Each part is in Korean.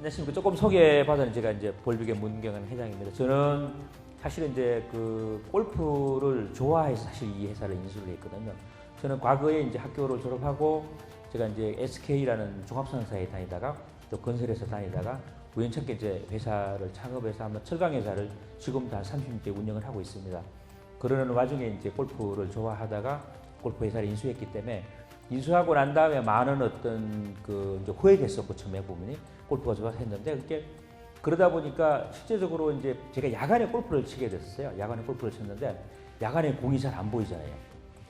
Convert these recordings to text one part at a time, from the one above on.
안녕하십니까. 조금 소개받은 제가 이제 볼빅의 문경은 회장입니다. 저는 사실은 이제 그 골프를 좋아해서 사실 이 회사를 인수를 했거든요. 저는 과거에 이제 학교를 졸업하고 제가 이제 SK라는 종합상사에 다니다가 또 건설회사 다니다가 우연찮게 이제 회사를 창업해서 한번 철강회사를 지금도 한 30대 운영을 하고 있습니다. 그러는 와중에 이제 골프를 좋아하다가 골프 회사를 인수했기 때문에 인수하고 난 다음에 많은 어떤 그 이제 후회됐었고 처음에 부분이 골프가 좋아서 했는데 그렇게 그러다 보니까 실제적으로 이제 제가 야간에 골프를 치게 됐어요. 야간에 골프를 쳤는데 야간에 공이 잘 안 보이잖아요.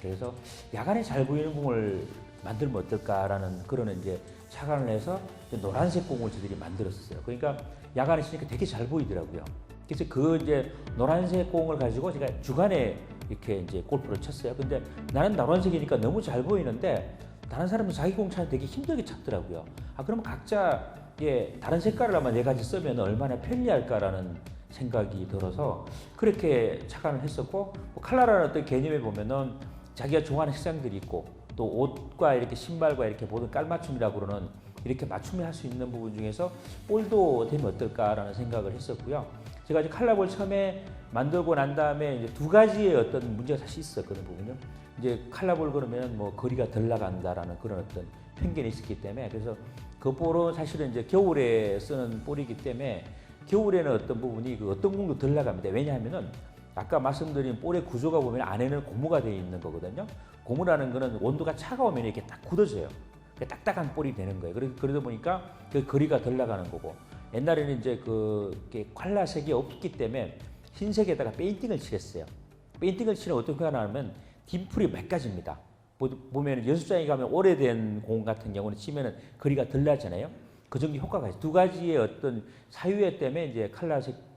그래서 야간에 잘 보이는 공을 만들면 어떨까라는 그런 이제 착안을 해서 노란색 공을 저들이 만들었어요. 그러니까 야간에 치니까 되게 잘 보이더라고요. 그래서 그 이제 노란색 공을 가지고 제가 주간에 이렇게 이제 골프를 쳤어요. 근데 나는 노란색이니까 너무 잘 보이는데 다른 사람은 자기 공 차는 되게 힘들게 쳤더라고요. 아, 그러면 각자 다른 색깔을 아마 네 가지 쓰면 얼마나 편리할까라는 생각이 들어서 그렇게 착안을 했었고, 뭐 컬러라는 어떤 개념에 보면은 자기가 좋아하는 색상들이 있고 또 옷과 이렇게 신발과 이렇게 모든 깔맞춤이라고 그러는 이렇게 맞춤을 할 수 있는 부분 중에서 볼도 되면 어떨까라는 생각을 했었고요. 제가 이제 컬러볼 처음에 만들고 난 다음에 이제 두 가지의 어떤 문제가 사실 있었거든요. 부분요. 이제 컬러볼 그러면 뭐 거리가 덜 나간다라는 그런 어떤 편견이 있었기 때문에, 그래서 그 볼은 사실은 이제 겨울에 쓰는 볼이기 때문에 겨울에는 어떤 부분이 그 어떤 공도 덜 나갑니다. 왜냐하면은 아까 말씀드린 볼의 구조가 보면 안에는 고무가 되어 있는 거거든요. 고무라는 거는 온도가 차가우면 이렇게 딱 굳어져요. 딱딱한 볼이 되는 거예요. 그러다 보니까 그 거리가 덜 나가는 거고, 옛날에는 이제 그 컬러색이 없기 때문에 흰색에다가 페인팅을 칠했어요. 페인팅을 치는 어떤 효과가 나면 딤플이 몇 가지입니다. 보면 연습장에 가면 오래된 공 같은 경우는 치면은 거리가 덜 나잖아요. 그 정도 효과가 있어요. 두 가지의 어떤 사유에 때문에 이제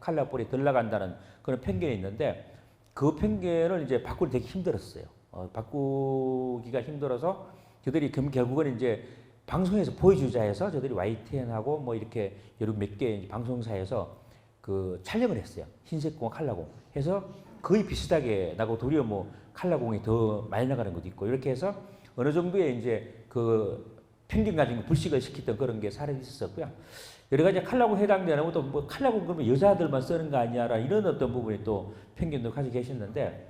컬러볼이 덜 나간다는 그런 편견이 있는데, 그 편견을 이제 바꾸기 되게 힘들었어요. 바꾸기가 힘들어서 저들이 결국은 이제 방송에서 보여주자 해서 저들이 YTN하고 뭐 이렇게 여러 몇 개 방송사에서 그 촬영을 했어요. 흰색 공, 컬러공 해서 거의 비슷하게 나고, 도리어 뭐 컬러공이 더 많이 나가는 것도 있고, 이렇게 해서 어느 정도의 이제 그 편견 가지고 불식을 시켰던 그런 게 사례가 있었고요. 여러 가지 컬러공 해당되는 것도 뭐 컬러공 그러면 여자들만 쓰는 거 아니야라 이런 어떤 부분이 또 편견도 가지고 계셨는데,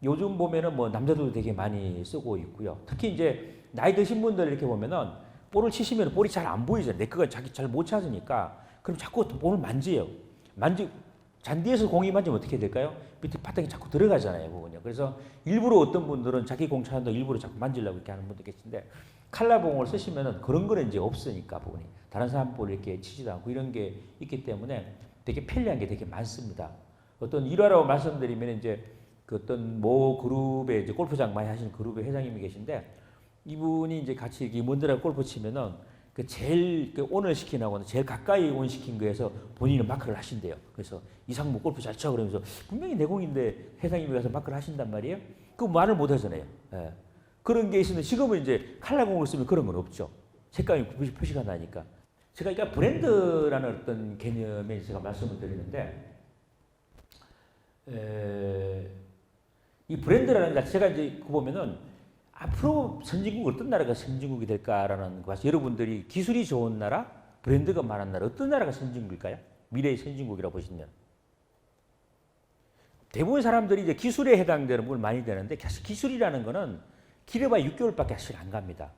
요즘 보면은 뭐 남자들도 되게 많이 쓰고 있고요. 특히 이제 나이 드신 분들 이렇게 보면은 볼을 치시면 볼이 잘 안 보이잖아요. 내 거가 자기 잘 못 찾으니까. 그럼 자꾸 볼을 만져요. 잔디에서 공이 만지면 어떻게 될까요? 밑에 바닥에 자꾸 들어가잖아요, 부분이요. 그래서 일부러 어떤 분들은 자기 공 찾는다 일부러 자꾸 만지려고 이렇게 하는 분도 계신데, 컬러공을 쓰시면은 그런 거는 이제 없으니까, 부분이 다른 사람 볼을 이렇게 치지도 않고 이런 게 있기 때문에 되게 편리한 게 되게 많습니다. 어떤 일화라고 말씀드리면 이제 그 어떤 모 그룹에 이제 골프장 많이 하시는 그룹의 회장님이 계신데, 이분이 이제 같이 이렇게 먼데라 골프 치면은 그 제일 온을 시키나고는 제일 가까이 온 시킨 거에서 본인은 마크를 하신대요. 그래서 이상무 골프 잘 쳐 그러면서 분명히 내 공인데 회장님이 가서 마크를 하신단 말이에요. 그 말을 못 하잖아요. 예. 그런 게 있으면 지금은 이제 칼라공을 쓰면 그런 건 없죠. 색감이 표시가 나니까. 제가 그러니까 브랜드라는 어떤 개념에 제가 말씀을 드리는데, 이 브랜드라는 자체가 이제 그 보면은 앞으로 선진국 어떤 나라가 선진국이 될까라는 것. 여러분들이 기술이 좋은 나라, 브랜드가 많은 나라, 어떤 나라가 선진국일까요? 미래의 선진국이라고 보시면 대부분 사람들이 이제 기술에 해당되는 걸 많이 되는데, 기술이라는 거는 길어봐야 6개월밖에 사실 안 갑니다.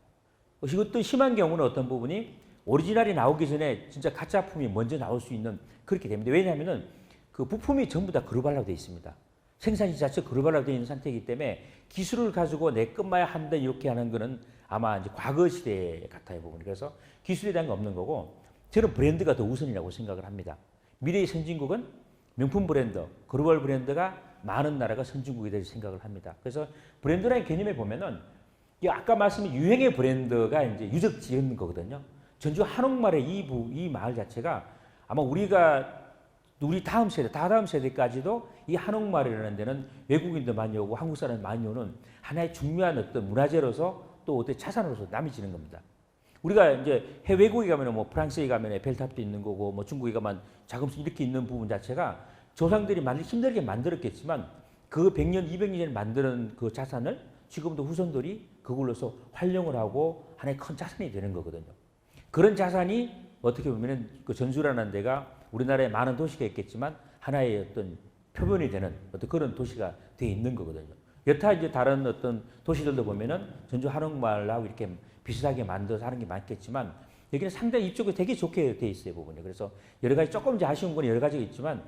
어떤 심한 경우는 어떤 부분이 오리지널이 나오기 전에 진짜 가짜품이 먼저 나올 수 있는 그렇게 됩니다. 왜냐하면은 그 부품이 전부 다 글로벌화되어 있습니다. 생산이 자체 글로벌화되어 있는 상태이기 때문에 기술을 가지고 내 것만야 한다 이렇게 하는 거는 아마 이제 과거 시대 같아요, 부분이. 그래서 기술에 대한 거 없는 거고, 저는 브랜드가 더 우선이라고 생각을 합니다. 미래의 선진국은 명품 브랜드, 글로벌 브랜드가 많은 나라가 선진국이 될 생각을 합니다. 그래서 브랜드라는 개념에 보면은 아까 말씀인 유행의 브랜드가 이제 유적 지은 거거든요. 전주 한옥마을의 이 마을 자체가 아마 우리 다음 세대까지도 이 한옥마을이라는 데는 외국인도 많이 오고 한국 사람이 많이 오는 하나의 중요한 어떤 문화재로서 또 어떤 자산으로서 남이 지는 겁니다. 우리가 이제 외국에 가면은 뭐 프랑스에 가면 에펠탑도 있는 거고, 뭐 중국에 가면 자금수 이렇게 있는 부분 자체가 조상들이 힘들게 만들었겠지만 그 100년, 200년 전에 만드는 그 자산을 지금도 후손들이 그걸로서 활용을 하고 하나의 큰 자산이 되는 거거든요. 그런 자산이 어떻게 보면은 그 전주라는 데가 우리나라에 많은 도시가 있겠지만 하나의 어떤 표본이 되는 어떤 그런 도시가 돼 있는 거거든요. 여타 이제 다른 어떤 도시들도 보면은 전주 한옥마을하고 이렇게 비슷하게 만들어서 하는 게 많겠지만 여기는 상당히 이쪽이 되게 좋게 돼 있어요, 부분이. 그래서 여러 가지 조금 이제 아쉬운 건 여러 가지가 있지만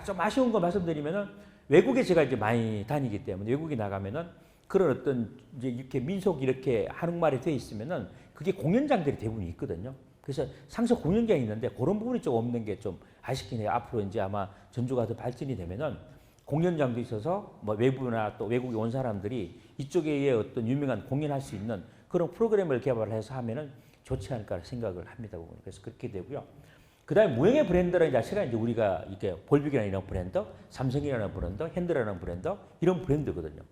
좀 아쉬운 거 말씀드리면은 외국에 제가 이제 많이 다니기 때문에 외국에 나가면은 그런 어떤 이제 이렇게 민속 이렇게 한옥마을이 돼 있으면은 그게 공연장들이 대부분 있거든요. 그래서 상속 공연장이 있는데 그런 부분이 좀 없는 게 좀 아쉽긴 해요. 앞으로 이제 아마 전주가 더 발전이 되면은 공연장도 있어서 뭐 외부나 또 외국에 온 사람들이 이쪽에 어떤 유명한 공연할 수 있는 그런 프로그램을 개발해서 하면은 좋지 않을까 생각을 합니다. 그래서 그렇게 되고요. 그다음에 무형의 브랜드라는 자체가 이제 우리가 이렇게 볼빅이라는 브랜드, 삼성이라는 브랜드, 핸드라는 브랜드 이런 브랜드거든요.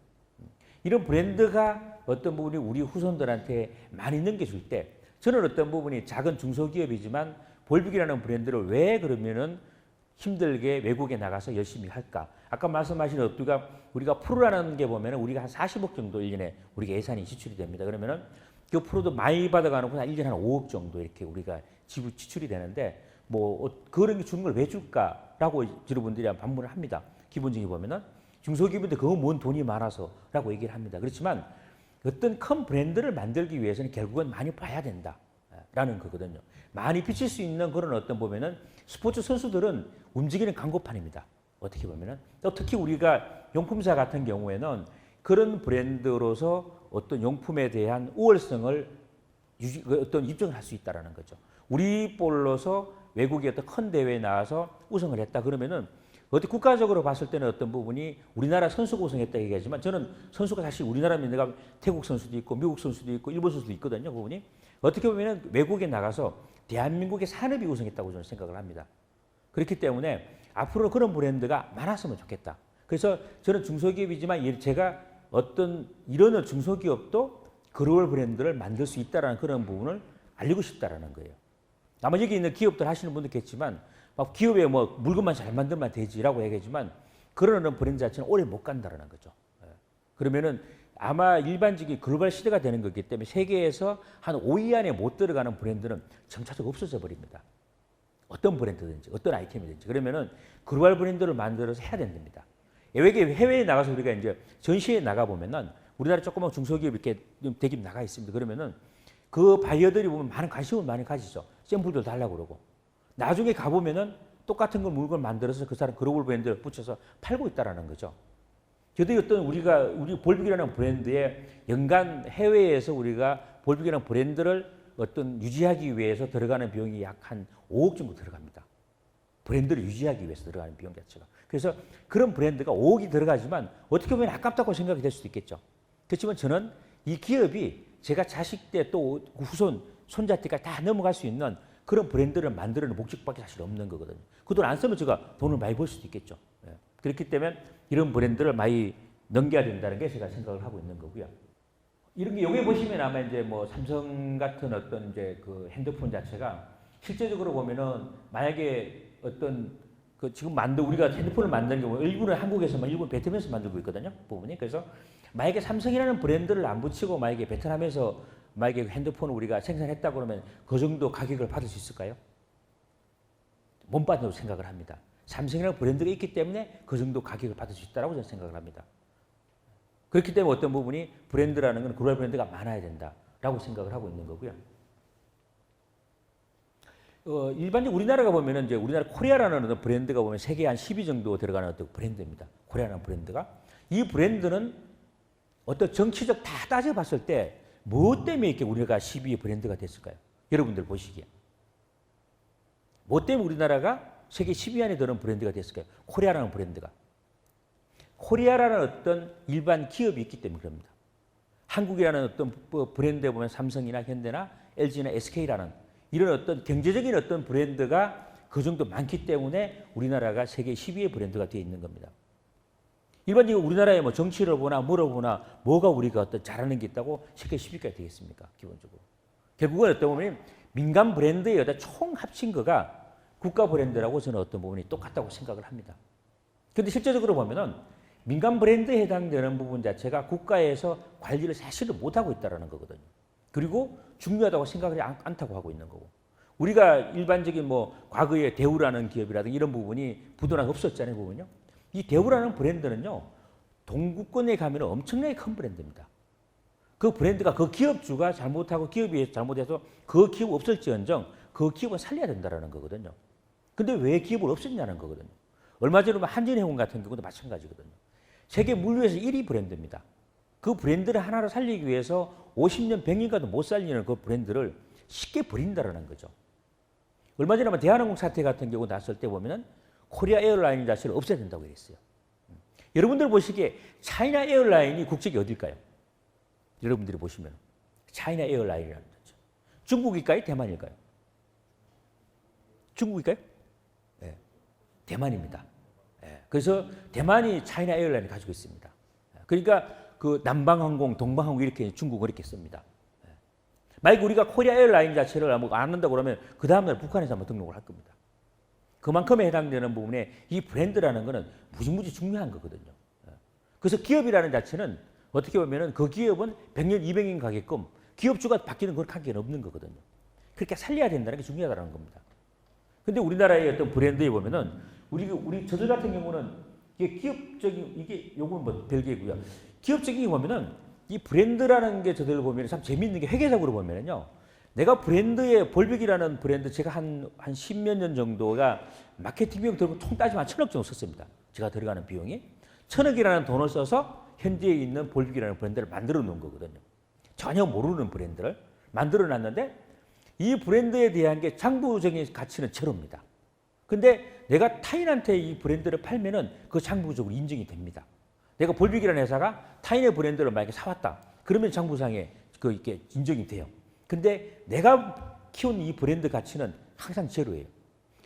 이런 브랜드가 어떤 부분이 우리 후손들한테 많이 넘겨줄 때 저는 어떤 부분이 작은 중소기업이지만 볼빅이라는 브랜드를 왜 그러면은 힘들게 외국에 나가서 열심히 할까? 아까 말씀하신 우리가 프로라는 게 보면은 우리가 한 40억 정도 1년에 우리가 예산이 지출이 됩니다. 그러면은 그 프로도 많이 받아가는 건 1년에 한 5억 정도 이렇게 우리가 지출이 되는데 뭐 그런 게 주는 걸 왜 줄까라고 여러분들이 반문을 합니다. 기본적으로 보면은 중소기업인데 그거 뭔 돈이 많아서라고 얘기를 합니다. 그렇지만 어떤 큰 브랜드를 만들기 위해서는 결국은 많이 봐야 된다라는 거거든요. 많이 비칠 수 있는 그런 어떤 보면은 스포츠 선수들은 움직이는 광고판입니다. 어떻게 보면은 또 특히 우리가 용품사 같은 경우에는 그런 브랜드로서 어떤 용품에 대한 우월성을 어떤 입증을 할 수 있다라는 거죠. 우리 볼로서 외국의 어떤 큰 대회에 나와서 우승을 했다 그러면은 어디 국가적으로 봤을 때는 어떤 부분이 우리나라 선수가 우승했다 얘기하지만 저는 선수가 사실 우리나라면 내가 태국 선수도 있고 미국 선수도 있고 일본 선수도 있거든요. 부분이 어떻게 보면은 외국에 나가서 대한민국의 산업이 우승했다고 저는 생각을 합니다. 그렇기 때문에 앞으로 그런 브랜드가 많았으면 좋겠다. 그래서 저는 중소기업이지만 제가 어떤 이런 중소기업도 글로벌 브랜드를 만들 수 있다는 그런 부분을 알리고 싶다라는 거예요. 아마 여기 있는 기업들 하시는 분도 있겠지만 막 기업에 뭐 물건만 잘 만들면 되지라고 얘기하지만 그런 브랜드 자체는 오래 못 간다라는 거죠. 그러면은 아마 일반적인 글로벌 시대가 되는 거기 때문에 세계에서 한 5위 안에 못 들어가는 브랜드는 점차적으로 없어져 버립니다. 어떤 브랜드든지 어떤 아이템이든지 그러면은 글로벌 브랜드를 만들어서 해야 된답니다. 해외에 나가서 우리가 이제 전시회에 나가 보면은 우리나라 조그만 중소기업 이렇게 대기업 나가 있습니다. 그러면은 그 바이어들이 보면 많은 관심을 많이 가지죠. 샘플도 달라고 그러고 나중에 가 보면은 똑같은 걸 물건 만들어서 그 사람 글로벌 브랜드를 붙여서 팔고 있다라는 거죠. 저도 어떤 우리 볼빅이라는 브랜드에 연간 해외에서 우리가 볼빅이라는 브랜드를 어떤 유지하기 위해서 들어가는 비용이 약 한 5억 정도 들어갑니다. 브랜드를 유지하기 위해서 들어가는 비용 자체가. 그래서 그런 브랜드가 5억이 들어가지만 어떻게 보면 아깝다고 생각이 될 수도 있겠죠. 그렇지만 저는 이 기업이 제가 자식 때 또 후손, 손자 때까지 다 넘어갈 수 있는 그런 브랜드를 만드는 목적밖에 사실 없는 거거든요. 그 돈 안 쓰면 제가 돈을 많이 벌 수도 있겠죠. 그렇기 때문에 이런 브랜드를 많이 넘겨야 된다는 게 제가 생각을 하고 있는 거고요. 이런 게 여기 보시면 아마 이제 뭐 삼성 같은 어떤 이제 그 핸드폰 자체가 실제적으로 보면은 만약에 어떤 그 지금 우리가 핸드폰을 만드는 경우 일부는 한국에서만 일부는 베트남에서 만들고 있거든요. 부분이. 그래서 만약에 삼성이라는 브랜드를 안 붙이고 만약에 베트남에서 만약에 핸드폰을 우리가 생산했다 그러면 그 정도 가격을 받을 수 있을까요? 못 받는다고 생각을 합니다. 삼성이라는 브랜드가 있기 때문에 그 정도 가격을 받을 수 있다고 저는 생각을 합니다. 그렇기 때문에 어떤 부분이 브랜드라는 건 글로벌 브랜드가 많아야 된다라고 생각을 하고 있는 거고요. 일반적으로 우리나라가 보면은 이제 우리나라 코리아라는 어떤 브랜드가 보면 세계에 한 10위 정도 들어가는 어떤 브랜드입니다. 코리아라는 브랜드가. 이 브랜드는 어떤 정치적 다 따져봤을 때 뭐 때문에 이렇게 우리가 10위 브랜드가 됐을까요? 여러분들 보시기에. 뭐 때문에 우리나라가 세계 10위 안에 드는 브랜드가 됐을까요? 코리아라는 브랜드가. 코리아라는 어떤 일반 기업이 있기 때문에 그럽니다. 한국이라는 어떤 브랜드에 보면 삼성이나 현대나 LG나 SK라는 이런 어떤 경제적인 어떤 브랜드가 그 정도 많기 때문에 우리나라가 세계 10위의 브랜드가 되어 있는 겁니다. 일반적으로 우리나라의 뭐 정치를 보나 뭐를 보나 뭐가 우리가 어떤 잘하는 게 있다고 세계 10위까지 되겠습니까? 기본적으로. 결국은 어떤 보면 민간 브랜드의 어떤 총 합친 거가 국가 브랜드라고 저는 어떤 부분이 똑같다고 생각을 합니다. 그런데 실제적으로 보면은 민간 브랜드에 해당되는 부분 자체가 국가에서 관리를 사실은 못하고 있다는 거거든요. 그리고 중요하다고 생각을 않다고 하고 있는 거고. 우리가 일반적인 뭐 과거에 대우라는 기업이라든가 이런 부분이 부도나 없었잖아요, 부분요. 이 대우라는 브랜드는요, 동구권에 가면 엄청나게 큰 브랜드입니다. 그 브랜드가 그 기업주가 잘못하고 기업이 잘못해서 그 기업 없을지언정 그 기업은 살려야 된다는 거거든요. 근데 왜 기업을 없앴냐는 거거든요. 얼마 전에 한진해운 같은 경우도 마찬가지거든요. 세계 물류에서 1위 브랜드입니다. 그 브랜드를 하나로 살리기 위해서 50년, 100년 가도 못 살리는 그 브랜드를 쉽게 버린다는 거죠. 얼마 전에 대한항공 사태 같은 경우 났을 때 보면은 코리아 에어라인 자체를 없애야 된다고 그랬어요. 여러분들 보시기에 차이나 에어라인이 국적이 어딜까요? 여러분들이 보시면 차이나 에어라인이라는 거죠. 중국일까요? 대만일까요? 중국일까요? 네. 대만입니다. 네. 그래서 대만이 차이나 에어라인을 가지고 있습니다. 그러니까 그 남방항공, 동방항공 이렇게 중국은 이렇게 씁니다. 네. 만약 우리가 코리아 에어라인 자체를 안 한다고 그러면 그 다음날 북한에서 한번 등록을 할 겁니다. 그만큼에 해당되는 부분에 이 브랜드라는 것은 무지무지 중요한 거거든요. 그래서 기업이라는 자체는 어떻게 보면은 그 기업은 100년, 200년 가게끔 기업주가 바뀌는 그런 관계는 없는 거거든요. 그렇게 살려야 된다는 게 중요하다는 겁니다. 근데 우리나라의 어떤 브랜드에 보면은 우리 저들 같은 경우는 이게 기업적인 이게 요건 뭐 별개고요. 기업적인 게 보면은 이 브랜드라는 게 저들 보면 참 재미있는 게 회계적으로 보면은요. 내가 브랜드의 볼빅이라는 브랜드 제가 한 10몇 년 정도가 마케팅 비용 들고 총 따지면 한 1,000억 정도 썼습니다. 제가 들어가는 비용이 1,000억이라는 돈을 써서 현지에 있는 볼빅이라는 브랜드를 만들어 놓은 거거든요. 전혀 모르는 브랜드를 만들어 놨는데 이 브랜드에 대한 게 장부적인 가치는 제로입니다. 근데 내가 타인한테 이 브랜드를 팔면은 그 장부적으로 인정이 됩니다. 내가 볼빅이라는 회사가 타인의 브랜드를 만약에 사왔다. 그러면 장부상에 그 이게 인정이 돼요. 근데 내가 키운 이 브랜드 가치는 항상 제로예요.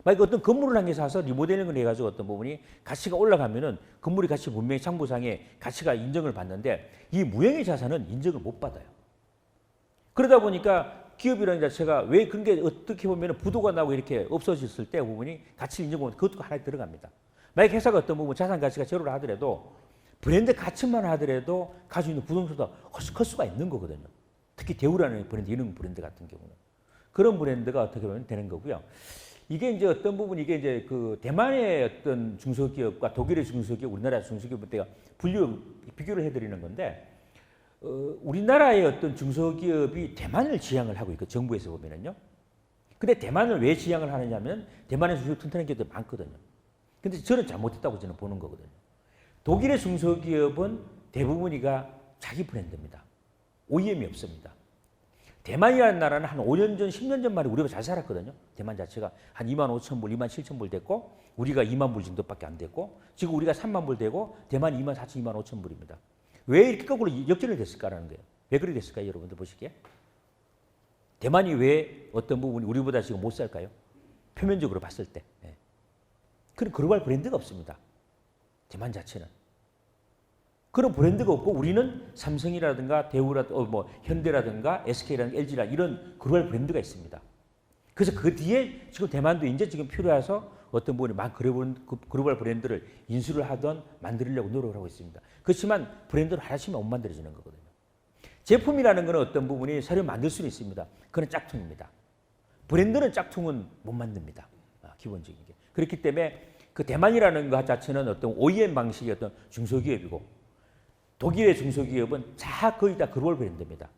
만약에 어떤 건물을 한 개 사서 리모델링을 해가지고 어떤 부분이 가치가 올라가면은 건물의 가치 분명히 장부상에 가치가 인정을 받는데 이 무형의 자산은 인정을 못 받아요. 그러다 보니까 기업이라는 자체가 왜 그런 게 어떻게 보면 부도가 나고 이렇게 없어졌을 때 부분이 가치 인정은 그것도 하나에 들어갑니다. 만약 회사가 어떤 부분 자산 가치가 제로라 하더라도 브랜드 가치만 하더라도 가지고 있는 부동산보다 훨씬 클 수가 있는 거거든요. 특히 대우라는 브랜드, 이런 브랜드 같은 경우는. 그런 브랜드가 어떻게 보면 되는 거고요. 이게 이제 어떤 부분, 이게 이제 그 대만의 어떤 중소기업과 독일의 중소기업, 우리나라 중소기업 때가 비교를 해드리는 건데, 우리나라의 어떤 중소기업이 대만을 지향을 하고 있고, 정부에서 보면은요. 근데 대만을 왜 지향을 하느냐면, 대만의 중소기업 튼튼한 기업들이 많거든요. 근데 저는 잘못했다고 저는 보는 거거든요. 독일의 중소기업은 대부분이가 자기 브랜드입니다. OEM이 없습니다. 대만이라는 나라는 한 5년 전, 10년 전만 해도 우리가 잘 살았거든요. 대만 자체가 한 2만 5천 불, 2만 7천 불 됐고 우리가 2만 불 정도밖에 안 됐고 지금 우리가 3만 불 되고 대만이 2만 4천, 2만 5천 불입니다. 왜 이렇게 거꾸로 역전이 됐을까라는 거예요. 왜 그렇게 됐을까요? 여러분들 보시기에. 대만이 왜 어떤 부분이 우리보다 지금 못 살까요? 표면적으로 봤을 때. 네. 그런 글로벌 브랜드가 없습니다. 대만 자체는. 그런 브랜드가 없고 우리는 삼성이라든가 대우라든가 뭐 현대라든가 SK라든가 LG라 이런 글로벌 브랜드가 있습니다. 그래서 그 뒤에 지금 대만도 이제 지금 필요해서 어떤 부분이 막 글로벌 브랜드를 인수를 하던 만들려고 노력을 하고 있습니다. 그렇지만 브랜드를 하나씩 못 만들어지는 거거든요. 제품이라는 것은 어떤 부분이 새로 만들 수는 있습니다. 그건 짝퉁입니다. 브랜드는 짝퉁은 못 만듭니다. 기본적인 게. 그렇기 때문에 그 대만이라는 것 자체는 어떤 OEM 방식의 어떤 중소기업이고 독일의 중소기업은 거의 다 글로벌 브랜드입니다.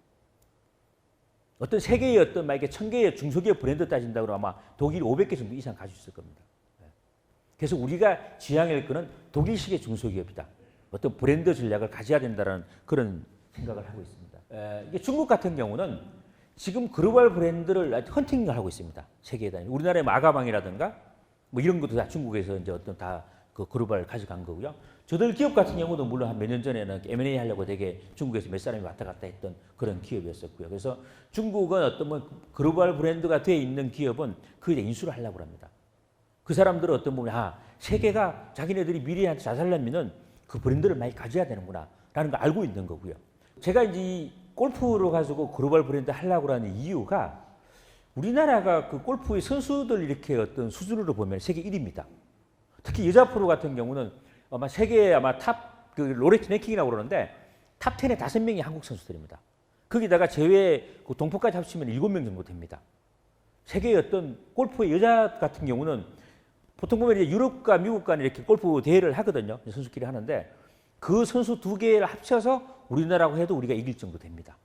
어떤 세계의 어떤 만약에 1000개의 중소기업 브랜드 따진다 그러면 아마 독일 500개 정도 이상 가지고 있을 겁니다. 그래서 우리가 지향할 거는 독일식의 중소기업이다. 어떤 브랜드 전략을 가져야 된다는 그런 생각을 하고 있습니다. 이게 중국 같은 경우는 지금 글로벌 브랜드를 헌팅을 하고 있습니다. 세계에 다니는 우리나라의 마가방이라든가 뭐 이런 것도 다 중국에서 이제 어떤 다 그 글로벌 가져간 거고요. 저들 기업 같은 경우도 물론 한 몇 년 전에는 M&A 하려고 되게 중국에서 몇 사람이 왔다 갔다 했던 그런 기업이었었고요. 그래서 중국은 어떤 뭐 글로벌 브랜드가 돼 있는 기업은 그에 인수를 하려고 합니다. 그 사람들은 어떤 부분이 세계가 자기네들이 미래한테 잘 살려면은 그 브랜드를 많이 가져야 되는구나 라는 걸 알고 있는 거고요. 제가 이제 이 골프로 가지고 글로벌 브랜드 하려고 하는 이유가 우리나라가 그 골프의 선수들 이렇게 어떤 수준으로 보면 세계 1위입니다. 특히 여자 프로 같은 경우는 아마 세계 아마 그 로레트 랭킹이라고 그러는데 탑 10에 5명이 한국 선수들입니다. 거기다가 제외 그 동포까지 합치면 7명 정도 됩니다. 세계의 어떤 골프의 여자 같은 경우는 보통 보면 이제 유럽과 미국 간에 이렇게 골프 대회를 하거든요. 선수끼리 하는데 그 선수 두 개를 합쳐서 우리나라고 해도 우리가 이길 정도 됩니다.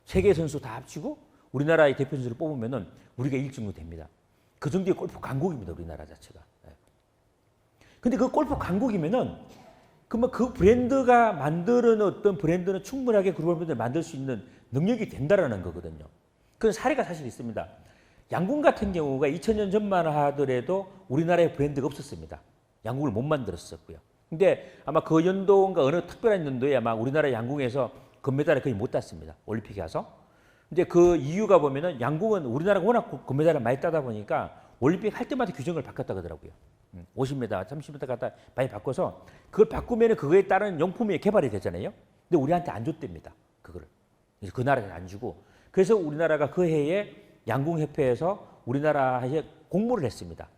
세계 선수 다 합치고 우리나라의 대표 선수를 뽑으면은 우리가 이길 정도 됩니다. 그 정도의 골프 강국입니다. 우리나라 자체가. 근데 그 골프 강국이면은 그러면 그 브랜드가 만드는 어떤 브랜드는 충분하게 글로벌 브랜드를 만들 수 있는 능력이 된다라는 거거든요. 그런 사례가 사실 있습니다. 양궁 같은 경우가 2000년 전만 하더라도 우리나라에 브랜드가 없었습니다. 양궁을 못 만들었었고요. 근데 아마 그 연도인가 어느 특별한 연도에 아마 우리나라 양궁에서 금메달을 거의 못 땄습니다. 올림픽에 가서. 근데 그 이유가 보면은 양궁은 우리나라가 워낙 금메달을 많이 따다 보니까 올림픽 할 때마다 규정을 바꿨다 그러더라고요. 50m, 30m 갖다 많이 바꿔서 그걸 바꾸면 그거에 따른 용품이 개발이 되잖아요. 근데 우리한테 안 줬답니다. 그거를. 그래서 그 나라에 안 주고. 그래서 우리나라가 그 해에 양궁협회에서 우리나라에 공모를 했습니다.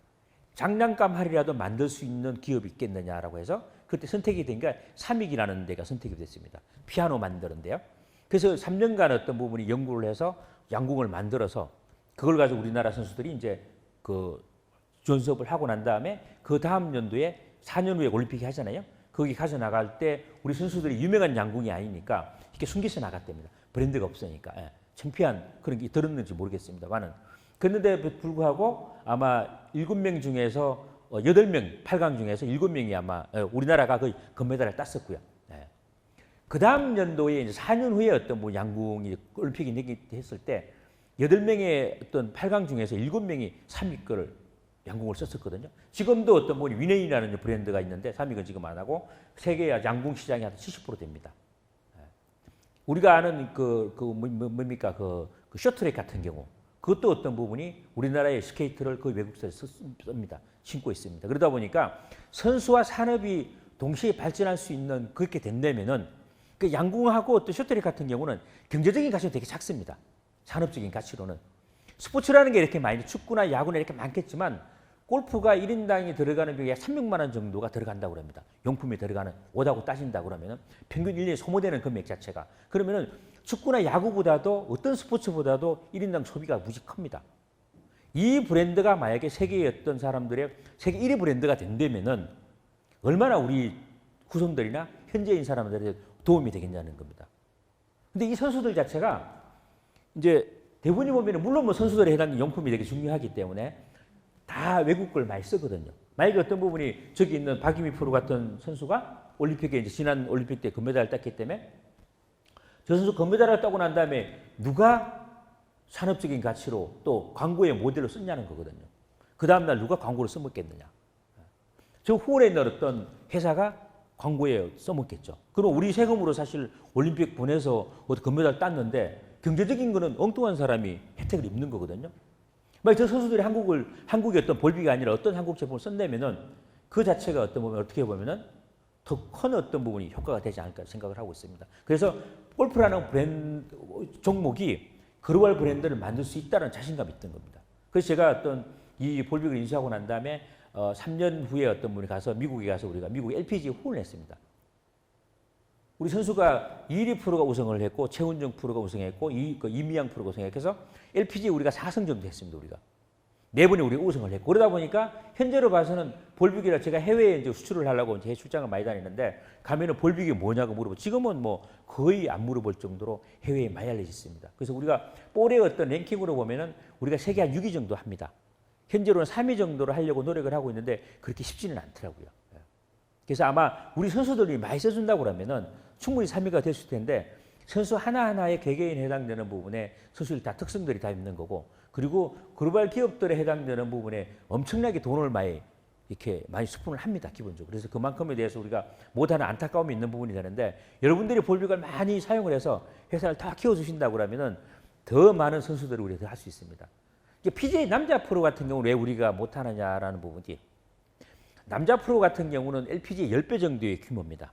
장난감 할이라도 만들 수 있는 기업이 있겠느냐라고 해서 그때 선택이 된 게 삼익이라는 데가 선택이 됐습니다. 피아노 만드는데요. 그래서 3년간 어떤 부분이 연구를 해서 양궁을 만들어서 그걸 가지고 우리나라 선수들이 이제 그 연습을 하고 난 다음에 그 다음 연도에 4년 후에 올림픽이 하잖아요. 거기 가서 나갈 때 우리 선수들이 유명한 양궁이 아니니까 이렇게 숨겨서 나갔답니다. 브랜드가 없으니까. 예. 창피한 그런 게 들었는지 모르겠습니다만은. 그런데 불구하고 아마 7명 중에서 8명, 8강 중에서 7명이 아마 우리나라가 거의 금메달을 땄었고요. 예. 그 다음 연도에 이제 4년 후에 어떤 뭐 양궁이 올림픽이 했을 때 8명의 어떤 8강 중에서 7명이 3위권을 양궁을 썼었거든요. 지금도 어떤 분이 위네이라는 브랜드가 있는데 3위권 지금 안 하고 세계 양궁 시장이 한 70% 됩니다. 우리가 아는 뭡니까 그 쇼트트랙 같은 경우 그것도 어떤 부분이 우리나라의 스케이트를 그 외국에서 씁니다. 신고 있습니다. 그러다 보니까 선수와 산업이 동시에 발전할 수 있는 그렇게 된다면은 그 양궁하고 어떤 쇼트트랙 같은 경우는 경제적인 가치는 되게 작습니다. 산업적인 가치로는 스포츠라는 게 이렇게 많이 축구나 야구나 이렇게 많겠지만 골프가 1인당이 들어가는 비용이 300만 원 정도가 들어간다고 합니다. 용품이 들어가는 오다고 따진다고 그러면 평균 1년에 소모되는 금액 자체가 그러면은 축구나 야구보다도 어떤 스포츠보다도 1인당 소비가 무지 큽니다. 이 브랜드가 만약에 세계의 어떤 사람들의 세계 1위 브랜드가 된다면은 얼마나 우리 후손들이나 현재인 사람들에게 도움이 되겠냐는 겁니다. 근데 이 선수들 자체가 이제 대부분이 보면 물론 뭐 선수들에 해당하는 용품이 되게 중요하기 때문에 다 외국 걸 많이 쓰거든요. 만약에 어떤 부분이 저기 있는 박유미 프로 같은 선수가 올림픽에 이제 지난 올림픽 때 금메달을 땄기 때문에 저 선수 금메달을 따고 난 다음에 누가 산업적인 가치로 또 광고의 모델로 썼냐는 거거든요. 그 다음날 누가 광고를 써먹겠느냐. 저 후원에 있는 어떤 회사가 광고에 써먹겠죠. 그럼 우리 세금으로 사실 올림픽 보내서 금메달 땄는데 경제적인 거는 엉뚱한 사람이 혜택을 입는 거거든요. 만약 저 선수들이 한국의 어떤 볼비가 아니라 어떤 한국 제품을 쓴다면은 그 자체가 어떤 부분 어떻게 보면은 더 큰 어떤 부분이 효과가 되지 않을까 생각을 하고 있습니다. 그래서 골프라는 브랜드 종목이 글로벌 브랜드를 만들 수 있다는 자신감이 있던 겁니다. 그래서 제가 어떤 이 볼빅을 인수하고 난 다음에 3년 후에 어떤 분이 가서 미국에 가서 우리가 미국 LPG에 후원을 했습니다. 우리 선수가 이일희 프로가 우승을 했고 최훈정 프로가 우승했고 이미양 프로가 우승했고 LPG 우리가 4승 정도 했습니다. 우리가 네 번이 우리가 우승을 했고 그러다 보니까 현재로 봐서는 볼빅이라 제가 해외에 이제 수출을 하려고 제 출장을 많이 다니는데 가면은 볼빅이 뭐냐고 물어보고 지금은 뭐 거의 안 물어볼 정도로 해외에 많이 알려져 있습니다. 그래서 우리가 볼의 어떤 랭킹으로 보면은 우리가 세계 한 6위 정도 합니다. 현재로는 3위 정도를 하려고 노력을 하고 있는데 그렇게 쉽지는 않더라고요. 그래서 아마 우리 선수들이 많이 써준다고 그러면은 충분히 3위가 됐을 텐데 선수 하나하나의 개개인에 해당되는 부분에 선수들 다 특성들이 다 있는 거고 그리고 글로벌 기업들에 해당되는 부분에 엄청나게 돈을 많이 스폰을 합니다. 기본적으로. 그래서 그만큼에 대해서 우리가 못하는 안타까움이 있는 부분이 되는데 여러분들이 볼빅을 많이 사용을 해서 회사를 다 키워주신다고 그러면은 더 많은 선수들을 우리가 할 수 있습니다. PGA 남자 프로 같은 경우는 왜 우리가 못하느냐라는 부분이 남자 프로 같은 경우는 LPGA 10배 정도의 규모입니다.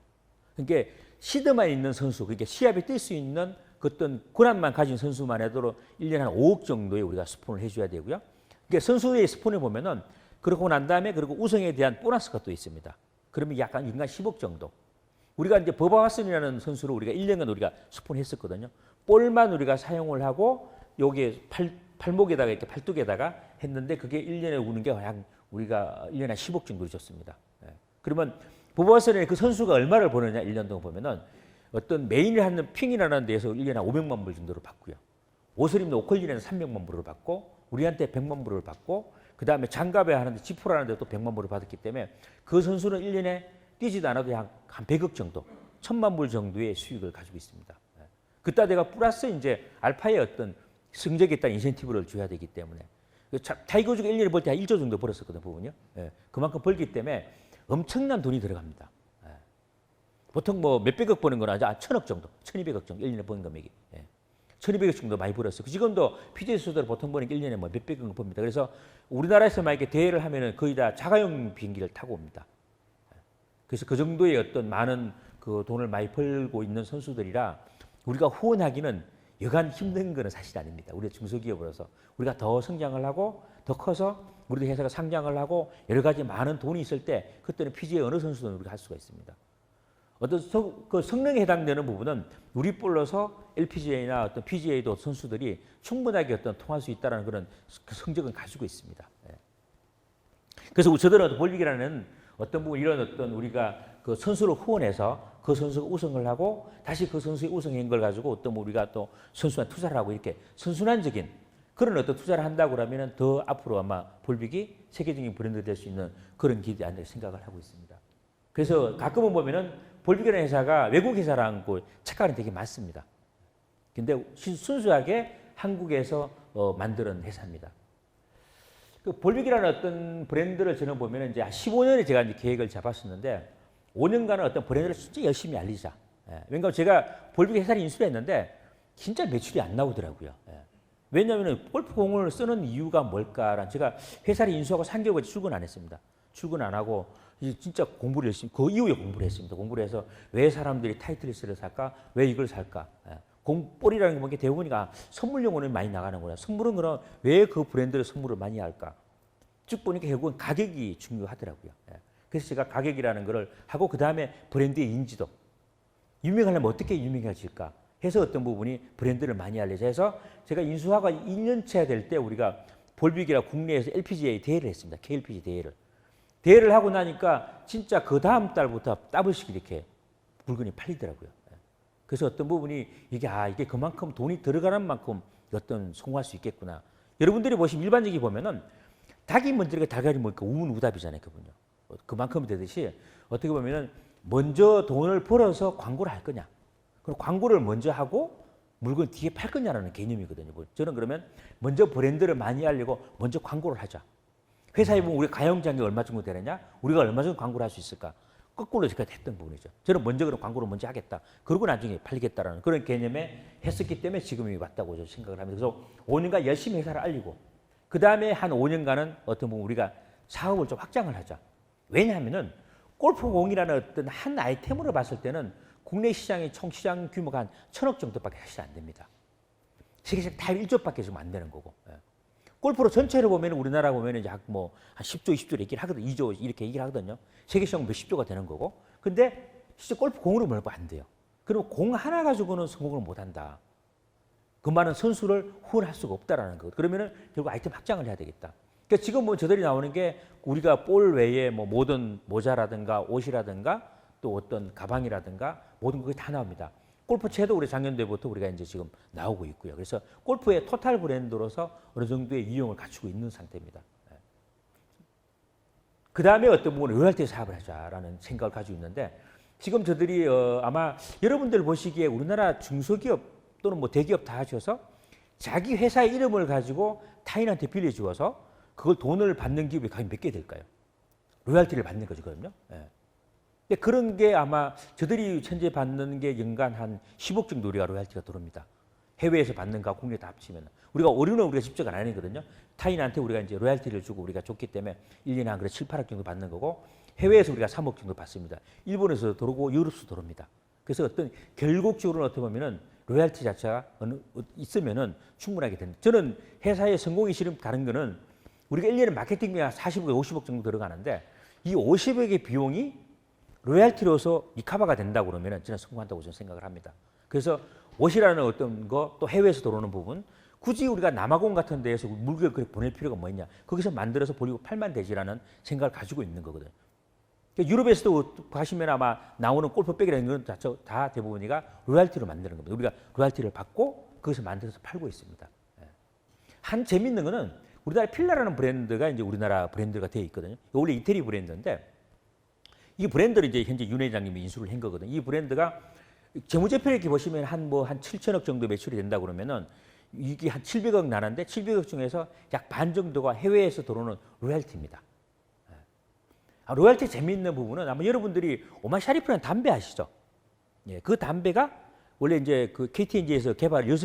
그러니까 시드만 있는 선수, 그러니까 시합에 뛸 수 있는 그 어떤 권한만 가진 선수만 해도 1년에 한 5억 정도에 우리가 스폰을 해줘야 되고요. 그러니까 선수의 스폰을 보면은 그러고 난 다음에 그리고 우승에 대한 보너스가 또 있습니다. 그러면 약간 인간 10억 정도. 우리가 이제 버바 왓슨이라는 선수를 우리가 1년간 우리가 스폰했었거든요. 볼만 우리가 사용을 하고 여기에 팔목에다가 이렇게 팔뚝에다가 했는데 그게 1년에 오는 게 한 우리가 1년에 한 10억 정도 줬습니다. 예. 그러면 보버스는 그 선수가 얼마를 버느냐 1년 동안 보면은 어떤 메인을 하는 핑이라는 데에서 1년에 한 500만 불 정도를 받고요. 오스림도 오컬리에는 300만 불을 받고 우리한테 100만 불을 받고 그 다음에 장갑에 하는데 지프라는 데도 100만 불을 받았기 때문에 그 선수는 1년에 뛰지도 않아도 한 100억 정도, 1000만 불 정도의 수익을 가지고 있습니다. 그따 내가 플러스 이제 알파의 어떤 성적에 따른 인센티브를 줘야 되기 때문에 타이거즈가 1년에 벌 때 한 1조 정도 벌었었거든요, 부분요. 예. 그만큼 벌기 때문에 엄청난 돈이 들어갑니다. 예. 보통 뭐 몇백억 버는 건 아니죠. 1000억 정도, 1200억 정도 1년에 버는 금액이. 예. 1200억 정도 많이 벌었어요. 지금도 PGA 선수들 보통 버는 게 1년에 뭐 몇백억 법니다. 그래서 우리나라에서 만약에 대회를 하면은 거의 다 자가용 비행기를 타고 옵니다. 그래서 그 정도의 어떤 많은 그 돈을 많이 벌고 있는 선수들이라 우리가 후원하기는 여간 힘든 거는 사실 아닙니다. 우리가 중소기업으로서 우리가 더 성장을 하고 더 커서 우리도 회사가 상장을 하고 여러 가지 많은 돈이 있을 때 그때는 PGA 어느 선수든 우리가 할 수가 있습니다. 어떤 그 성능에 해당되는 부분은 우리 볼로서 LPGA나 어떤 PGA도 선수들이 충분하게 어떤 통할 수 있다는 그런 그 성적은 가지고 있습니다. 그래서 저들은 볼빅이라는 어떤 부분 이런 어떤 우리가 그 선수를 후원해서 그 선수가 우승을 하고 다시 그 선수의 우승한 걸 가지고 어떤 우리가 또 선수한테 투자를 하고 이렇게 선순환적인 그런 어떤 투자를 한다고 하면 더 앞으로 아마 볼빅이 세계적인 브랜드가 될 수 있는 그런 길이 아닐까 생각을 하고 있습니다. 그래서 가끔은 보면은 볼빅이라는 회사가 외국 회사라는 거 착각이 되게 많습니다. 근데 순수하게 한국에서 만드는 회사입니다. 그 볼빅이라는 어떤 브랜드를 저는 보면은 이제 15년에 제가 이제 계획을 잡았었는데 5년간은 어떤 브랜드를 진짜 열심히 알리자. 예. 왜냐하면 제가 볼빅 회사를 인수를 했는데 진짜 매출이 안 나오더라고요. 예. 왜냐하면 골프공을 쓰는 이유가 뭘까라는 제가 회사를 인수하고 3개월 출근 안 했습니다. 출근 안 하고 진짜 공부를 열심히 그 이후에 공부를 했습니다. 공부를 해서 왜 사람들이 타이틀리스트를 살까? 왜 이걸 살까? 예. 볼이라는 게 뭔가 대부분이가 선물용으로 많이 나가는구나. 선물은 그럼 왜 그 브랜드를 선물을 많이 할까? 쭉 보니까 결국은 가격이 중요하더라고요. 예. 그래서 제가 가격이라는 거를 하고 그 다음에 브랜드의 인지도. 유명하려면 어떻게 유명해질까? 해서 어떤 부분이 브랜드를 많이 알려져 해서 제가 인수하고 2년차 될 때 우리가 볼빅이라 국내에서 LPGA 대회를 했습니다. KLPG 대회를. 대회를 하고 나니까 진짜 그 다음 달부터 더블씩 이렇게 물건이 팔리더라고요. 그래서 어떤 부분이 이게 그만큼 돈이 들어가는 만큼 어떤 성공할 수 있겠구나. 여러분들이 보시면 일반적이 보면은 닭이 먼저가 달걀이 뭐니까 우문우답이잖아요, 그분요. 그만큼 되듯이 어떻게 보면은 먼저 돈을 벌어서 광고를 할 거냐. 그럼 광고를 먼저 하고 물건 뒤에 팔 거냐라는 개념이거든요. 저는 그러면 먼저 브랜드를 많이 알리고 먼저 광고를 하자. 회사에 보면 우리 가용장이 얼마 정도 되느냐? 우리가 얼마 정도 광고를 할 수 있을까? 거꾸로 제가 했던 부분이죠. 저는 먼저 그런 광고를 먼저 하겠다. 그러고 나중에 팔리겠다라는 그런 개념에 했었기 때문에 지금이 왔다고 저는 생각을 합니다. 그래서 5년간 열심히 회사를 알리고 그 다음에 한 5년간은 어떤 부분 우리가 사업을 좀 확장을 하자. 왜냐하면은 골프공이라는 어떤 한 아이템으로 봤을 때는 국내 시장의 총 시장 규모가 한 1000억 정도밖에 사실 안 됩니다. 세계적 다 1조밖에 지금 안 되는 거고. 골프로 전체를 보면 우리나라 보면 이제 뭐 한 10조, 20조 얘기를 하거든요. 2조 이렇게 얘기를 하거든요. 세계 시장 몇십 조가 되는 거고. 근데 진짜 골프 공으로 멀고 안 돼요. 그리고 공 하나 가지고는 성공을 못 한다. 그 말은 선수를 후원할 수가 없다라는 거. 그러면은 결국 아이템 확장을 해야 되겠다. 그러니까 지금 뭐 저들이 나오는 게 우리가 볼 외에 뭐 모든 모자라든가 옷이라든가 또 어떤 가방이라든가 모든 것이 다 나옵니다. 골프채도 우리 작년도부터 우리가 이제 지금 나오고 있고요. 그래서 골프의 토탈 브랜드로서 어느 정도의 이용을 갖추고 있는 상태입니다. 그 다음에 어떤 부분은 로열티 사업을 하자라는 생각을 가지고 있는데 지금 저들이 아마 여러분들 보시기에 우리나라 중소기업 또는 뭐 대기업 다 하셔서 자기 회사의 이름을 가지고 타인한테 빌려주어서 그걸 돈을 받는 기업이 과연 몇 개 될까요? 로열티를 받는 거죠, 그럼요. 근데 그런 게 아마 저들이 현재 받는 게 연간 한 10억 정도 우리가 로열티가 들어옵니다. 해외에서 받는 거 국내 다 합치면 우리가 어류는 우리가 직접 안 하거든요. 타인한테 우리가 이제 로열티를 주고 우리가 줬기 때문에 1년에 한 그래 7, 8억 정도 받는 거고 해외에서 우리가 3억 정도 받습니다. 일본에서도 들어오고 유럽에서도 들어옵니다. 그래서 어떤 결국적으로는 어떻게 보면은 로열티 자체가 있으면은 충분하게 됩니다. 저는 회사의 성공이 싫으면 다른 거는 우리가 1년에 마케팅비 한 40억, 50억 정도 들어가는데 이 50억의 비용이 로열티로서 리카바가 된다고 그러면 저는 성공한다고 저는 생각을 합니다. 그래서 옷이라는 어떤 거 또 해외에서 들어오는 부분 굳이 우리가 남아공 같은 데에서 물건을 그렇게 보낼 필요가 뭐 있냐. 거기서 만들어서 버리고 팔면 되지라는 생각을 가지고 있는 거거든요. 유럽에서도 가시면 아마 나오는 골프백이라는 건 다 대부분이가 로얄티로 만드는 겁니다. 우리가 로얄티를 받고 거기서 만들어서 팔고 있습니다. 한 재밌는 거는 우리나라 필라라는 브랜드가 이제 우리나라 브랜드가 되어 있거든요. 원래 이태리 브랜드인데 이 브랜드를 이제 현재 윤 회장님이 인수를 한 거거든요. 이 브랜드가 재무제표를 이렇게 보시면 한 7천억 정도 매출이 된다 그러면은 이게 한 700억 나는데 700억 중에서 약 반 정도가 해외에서 들어오는 로얄티입니다. 로얄티 재미있는 부분은 아마 여러분들이 오마 샤리프라는 담배 아시죠? 예, 그 담배가 원래 이제 그 KT&G에서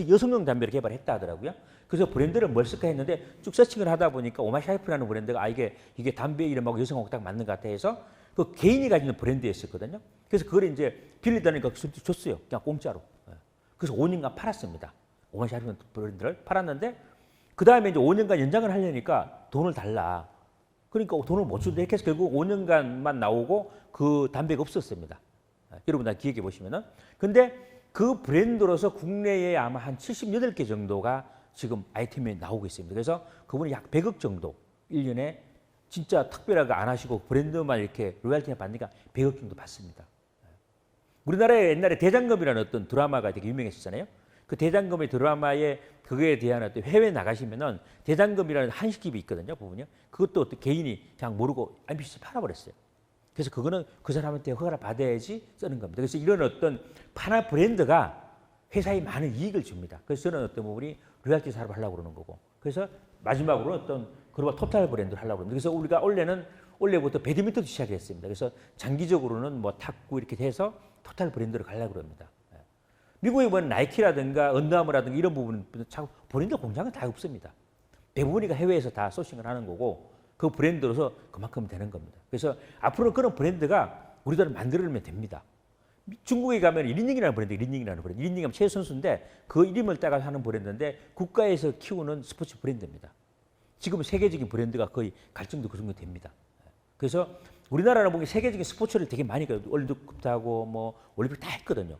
여성용 담배를 개발했다 하더라고요. 그래서 브랜드를 뭘 쓸까 했는데 쭉 서칭을 하다 보니까 오마 샤리프라는 브랜드가 이게 이게 담배 이름하고 여성하고 딱 맞는 것 같아 해서 그 개인이 가지는 브랜드였었거든요. 그래서 그걸 이제 빌리다니까 줬어요. 그냥 공짜로. 그래서 5년간 팔았습니다. 오마 샤리프 브랜드를 팔았는데 그 다음에 이제 5년간 연장을 하려니까 돈을 달라. 그러니까 돈을 못 준다 이렇게 해서 결국 5년간만 나오고 그 담배가 없었습니다. 여러분 다 기억해 보시면은. 근데 그 브랜드로서 국내에 아마 한 78개 정도가 지금 아이템이 나오고 있습니다. 그래서 그분이 약 100억 정도 1년에 진짜 특별하게 안 하시고 브랜드만 이렇게 로얄티나 받으니까 100억 정도 받습니다. 우리나라에 옛날에 대장금이라는 어떤 드라마가 되게 유명했었잖아요. 그 대장금의 드라마에 그거에 대한 어떤 해외 나가시면은 대장금이라는 한식집이 있거든요, 부분이요. 그것도 어떤 개인이 그냥 모르고 IPC에서 팔아버렸어요. 그래서 그거는 그 사람한테 허가를 받아야지 쓰는 겁니다. 그래서 이런 어떤 판화 브랜드가 회사에 많은 이익을 줍니다. 그래서 저는 어떤 부분이 로얄티 사업을 하려고 그러는 거고. 그래서 마지막으로 어떤 글로벌 토탈 브랜드를 하려고 그럽니다. 그래서 우리가 원래부터 배드민턴도 시작했습니다. 그래서 장기적으로는 뭐 탁구 이렇게 돼서 토탈 브랜드를 가려고 그럽니다. 미국에 보면 나이키라든가 언더아머라든가 이런 부분은 브랜드 공장은 다 없습니다. 대부분이가 해외에서 다 소싱을 하는 거고 그 브랜드로서 그만큼 되는 겁니다. 그래서 앞으로 그런 브랜드가 우리나라를 만들어내면 됩니다. 중국에 가면 1인칭이라는 브랜드, 1인칭하면 최 선수인데 그 이름을 따가 하는 브랜드인데 국가에서 키우는 스포츠 브랜드입니다. 지금 세계적인 브랜드가 거의 갈 정도 그 정도 됩니다. 그래서 우리나라는 보면 세계적인 스포츠를 되게 많이 월드컵도 하고 뭐 올림픽 다 했거든요.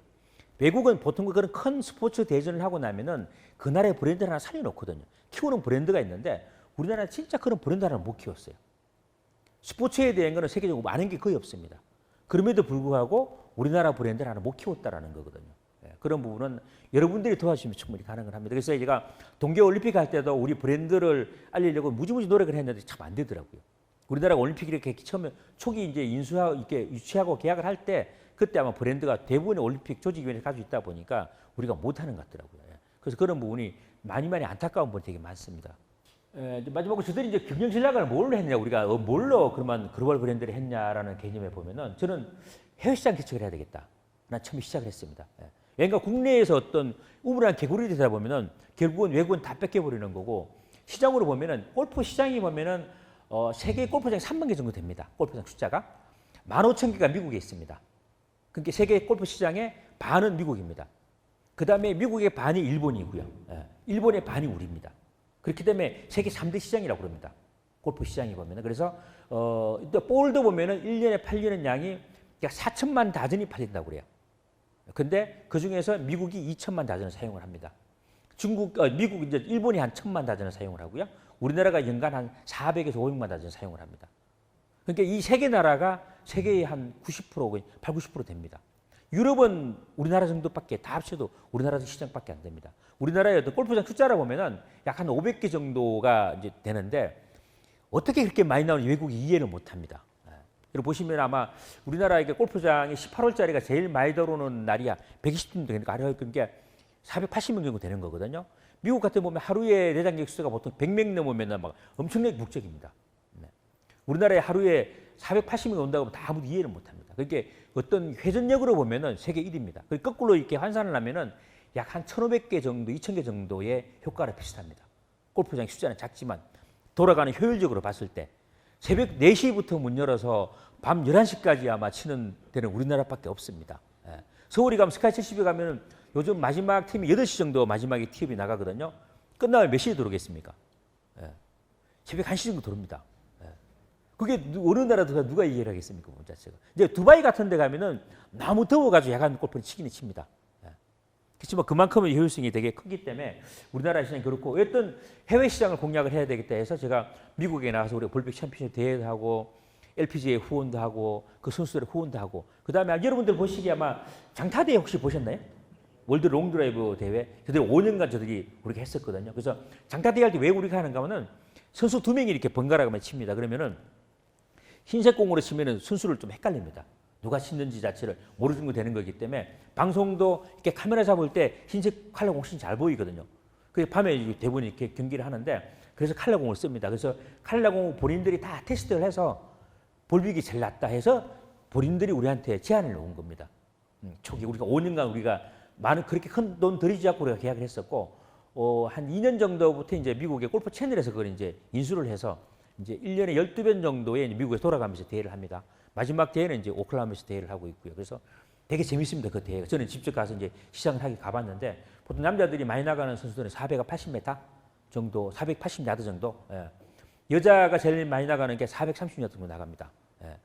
외국은 보통 그런 큰 스포츠 대전을 하고 나면은 그 나라의 브랜드를 하나 살려놓거든요. 키우는 브랜드가 있는데 우리나라는 진짜 그런 브랜드 하나를 못 키웠어요. 스포츠에 대한 거는 세계적으로 많은 게 거의 없습니다. 그럼에도 불구하고 우리나라 브랜드를 하나 못 키웠다라는 거거든요. 그런 부분은 여러분들이 도와주시면 충분히 가능을 합니다. 그래서 제가 동계올림픽 할 때도 우리 브랜드를 알리려고 무지무지 노력을 했는데 참 안 되더라고요. 우리나라 올림픽 이렇게 처음에 초기 이제 인수하고 이렇게 유치하고 계약을 할 때 그때 아마 브랜드가 대부분의 올림픽 조직위원회를 가지고 있다 보니까 우리가 못하는 것 같더라고요. 그래서 그런 부분이 많이 안타까운 부분이 되게 많습니다. 마지막으로 저들이 이제 경영 전략을 뭘로 했냐, 우리가 뭘로 그러면 글로벌 브랜드를 했냐라는 개념에 보면은 저는 해외 시장 개척을 해야 되겠다. 난 처음에 시작을 했습니다. 그러니까 국내에서 어떤 우물한 개구리 되다 보면은 결국은 외국은 다 뺏겨버리는 거고 시장으로 보면은 골프 시장이 보면은 세계 골프장이 3만 개 정도 됩니다. 골프장 숫자가 15,000개가 미국에 있습니다. 그러니까 세계 골프 시장의 반은 미국입니다. 그 다음에 미국의 반이 일본이고요. 일본의 반이 우리입니다. 그렇기 때문에 세계 3대 시장이라고 그럽니다. 골프 시장이 보면은. 그래서 또 볼도 보면은 1년에 팔리는 양이 약 4천만 다전이 팔린다고 그래요. 근데 그 중에서 미국이 2천만 다전을 사용을 합니다. 미국 이제 일본이 한 1,000만 다전을 사용을 하고요. 우리나라가 연간 한 400에서 500만 다전을 사용을 합니다. 그러니까 이 세 개 나라가 세계의 한 90%, 8, 90% 됩니다. 유럽은 우리나라 정도밖에 다 합쳐도 우리나라 시장밖에 안 됩니다. 우리나라의 어떤 골프장 숫자라 보면은 약 한 500개 정도가 이제 되는데 어떻게 그렇게 많이 나오는지 외국이 이해를 못 합니다. 여러분 보시면 아마 우리나라의 골프장이 18홀짜리가 제일 많이 들어오는 날이야 120분 되니까 하루에 그게 480명 정도 되는 거거든요. 미국 같은 보면 하루에 내장객 수가 보통 100명 넘으면 막 엄청나게 국적입니다. 우리나라에 하루에 480명 온다고 하면 다 아무도 이해를 못 합니다. 그게 어떤 회전력으로 보면은 세계 1위입니다. 거꾸로 이렇게 환산을 하면은 약 한 1,500개 정도, 2,000개 정도의 효과랑 비슷합니다. 골프장 숫자는 작지만 돌아가는 효율적으로 봤을 때 새벽 4시부터 문 열어서 밤 11시까지 아마 치는 데는 우리나라밖에 없습니다. 서울이 가면 스카이 70에 가면은 요즘 마지막 팀이 8시 정도 마지막에 티업이 나가거든요. 끝나면 몇 시에 들어오겠습니까? 새벽 1시 정도 들어옵니다. 그게 어느 나라도 누가 이해를 하겠습니까? 그 자체가. 이제 두바이 같은 데 가면은 너무 더워가지고 야간 골프를 치기는 칩니다. 그렇지만 그만큼의 효율성이 되게 크기 때문에 우리나라 시장이 그렇고 어떤 해외 시장을 공략을 해야 되겠다 해서 제가 미국에 나가서 우리가 볼빅 챔피언십 대회도 하고 LPGA 후원도 하고 그 선수들의 후원도 하고 그다음에 여러분들 보시기에 아마 장타대회 혹시 보셨나요? 월드 롱드라이브 대회 저들이 5년간 저들이 우리가 했었거든요. 그래서 장타대회 할 때 왜 우리가 하는가 하면은 선수 2명이 이렇게 번갈아가며 칩니다. 그러면은 흰색 공으로 치면은 선수를 좀 헷갈립니다. 누가 치는지 자체를 모르는 거 되는 거기 때문에 방송도 이렇게 카메라 잡을 때 흰색 칼라공 훨씬 잘 보이거든요. 그래서 밤에 대부분 이렇게 경기를 하는데 그래서 칼라공을 씁니다. 그래서 칼라공 본인들이 다 테스트를 해서 볼빅이 제일 낫다 해서 본인들이 우리한테 제안을 놓은 겁니다. 초기 우리가 5년간 우리가 많은 그렇게 큰 돈 들이지 않고 우리가 계약을 했었고 한 2년 정도부터 이제 미국의 골프 채널에서 그걸 이제 인수를 해서 이제 1년에 12번 정도의 미국에 돌아가면서 대회를 합니다. 마지막 대회는 이제 오클라호마에서 대회를 하고 있고요. 그래서 되게 재밌습니다. 그 대회가. 저는 직접 가서 이제 시상을 하기 가봤는데 보통 남자들이 많이 나가는 선수들은 480m 정도, 480야드 정도. 예. 여자가 제일 많이 나가는 게 430야드 정도 나갑니다. 예.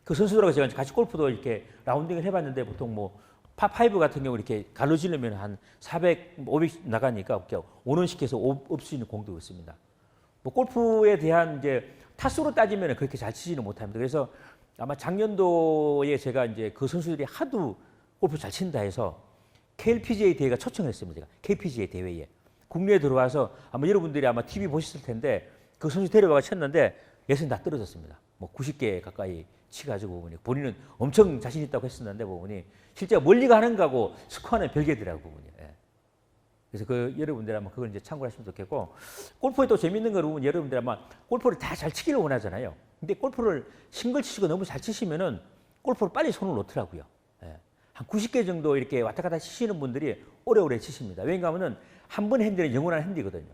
그 선수들하고 제가 같이 골프도 이렇게 라운딩을 해봤는데 보통 뭐 파5 같은 경우 이렇게 갈라지려면 한 400, 500 나가니까 원원식해서 업 수 있는 공도 있습니다. 뭐 골프에 대한 이제 타수로 따지면 그렇게 잘 치지는 못합니다. 그래서 아마 작년도에 제가 이제 그 선수들이 하도 골프 잘 친다 해서 KLPGA 대회가 초청을 했습니다. 제가 KPGA 대회에 국내에 들어와서 아마 여러분들이 아마 TV 보셨을 텐데 그 선수 데려와가 쳤는데 예선이 다 떨어졌습니다. 뭐 90개 가까이 치가지고 본인은 엄청 자신 있다고 했었는데 보니 실제 멀리 가는 거하고 스코어는 별개더라고 보니. 예. 그래서 그 여러분들 아마 그걸 이제 참고하시면 좋겠고 골프에 또 재밌는 거 보면 여러분들 아마 골프를 다 잘 치기를 원하잖아요. 근데 골프를 싱글 치시고 너무 잘 치시면은 골프를 빨리 손을 놓더라고요. 예. 한 90개 정도 이렇게 왔다 갔다 치시는 분들이 오래오래 치십니다. 왜냐하면은 한 번 핸들은 영원한 핸디거든요.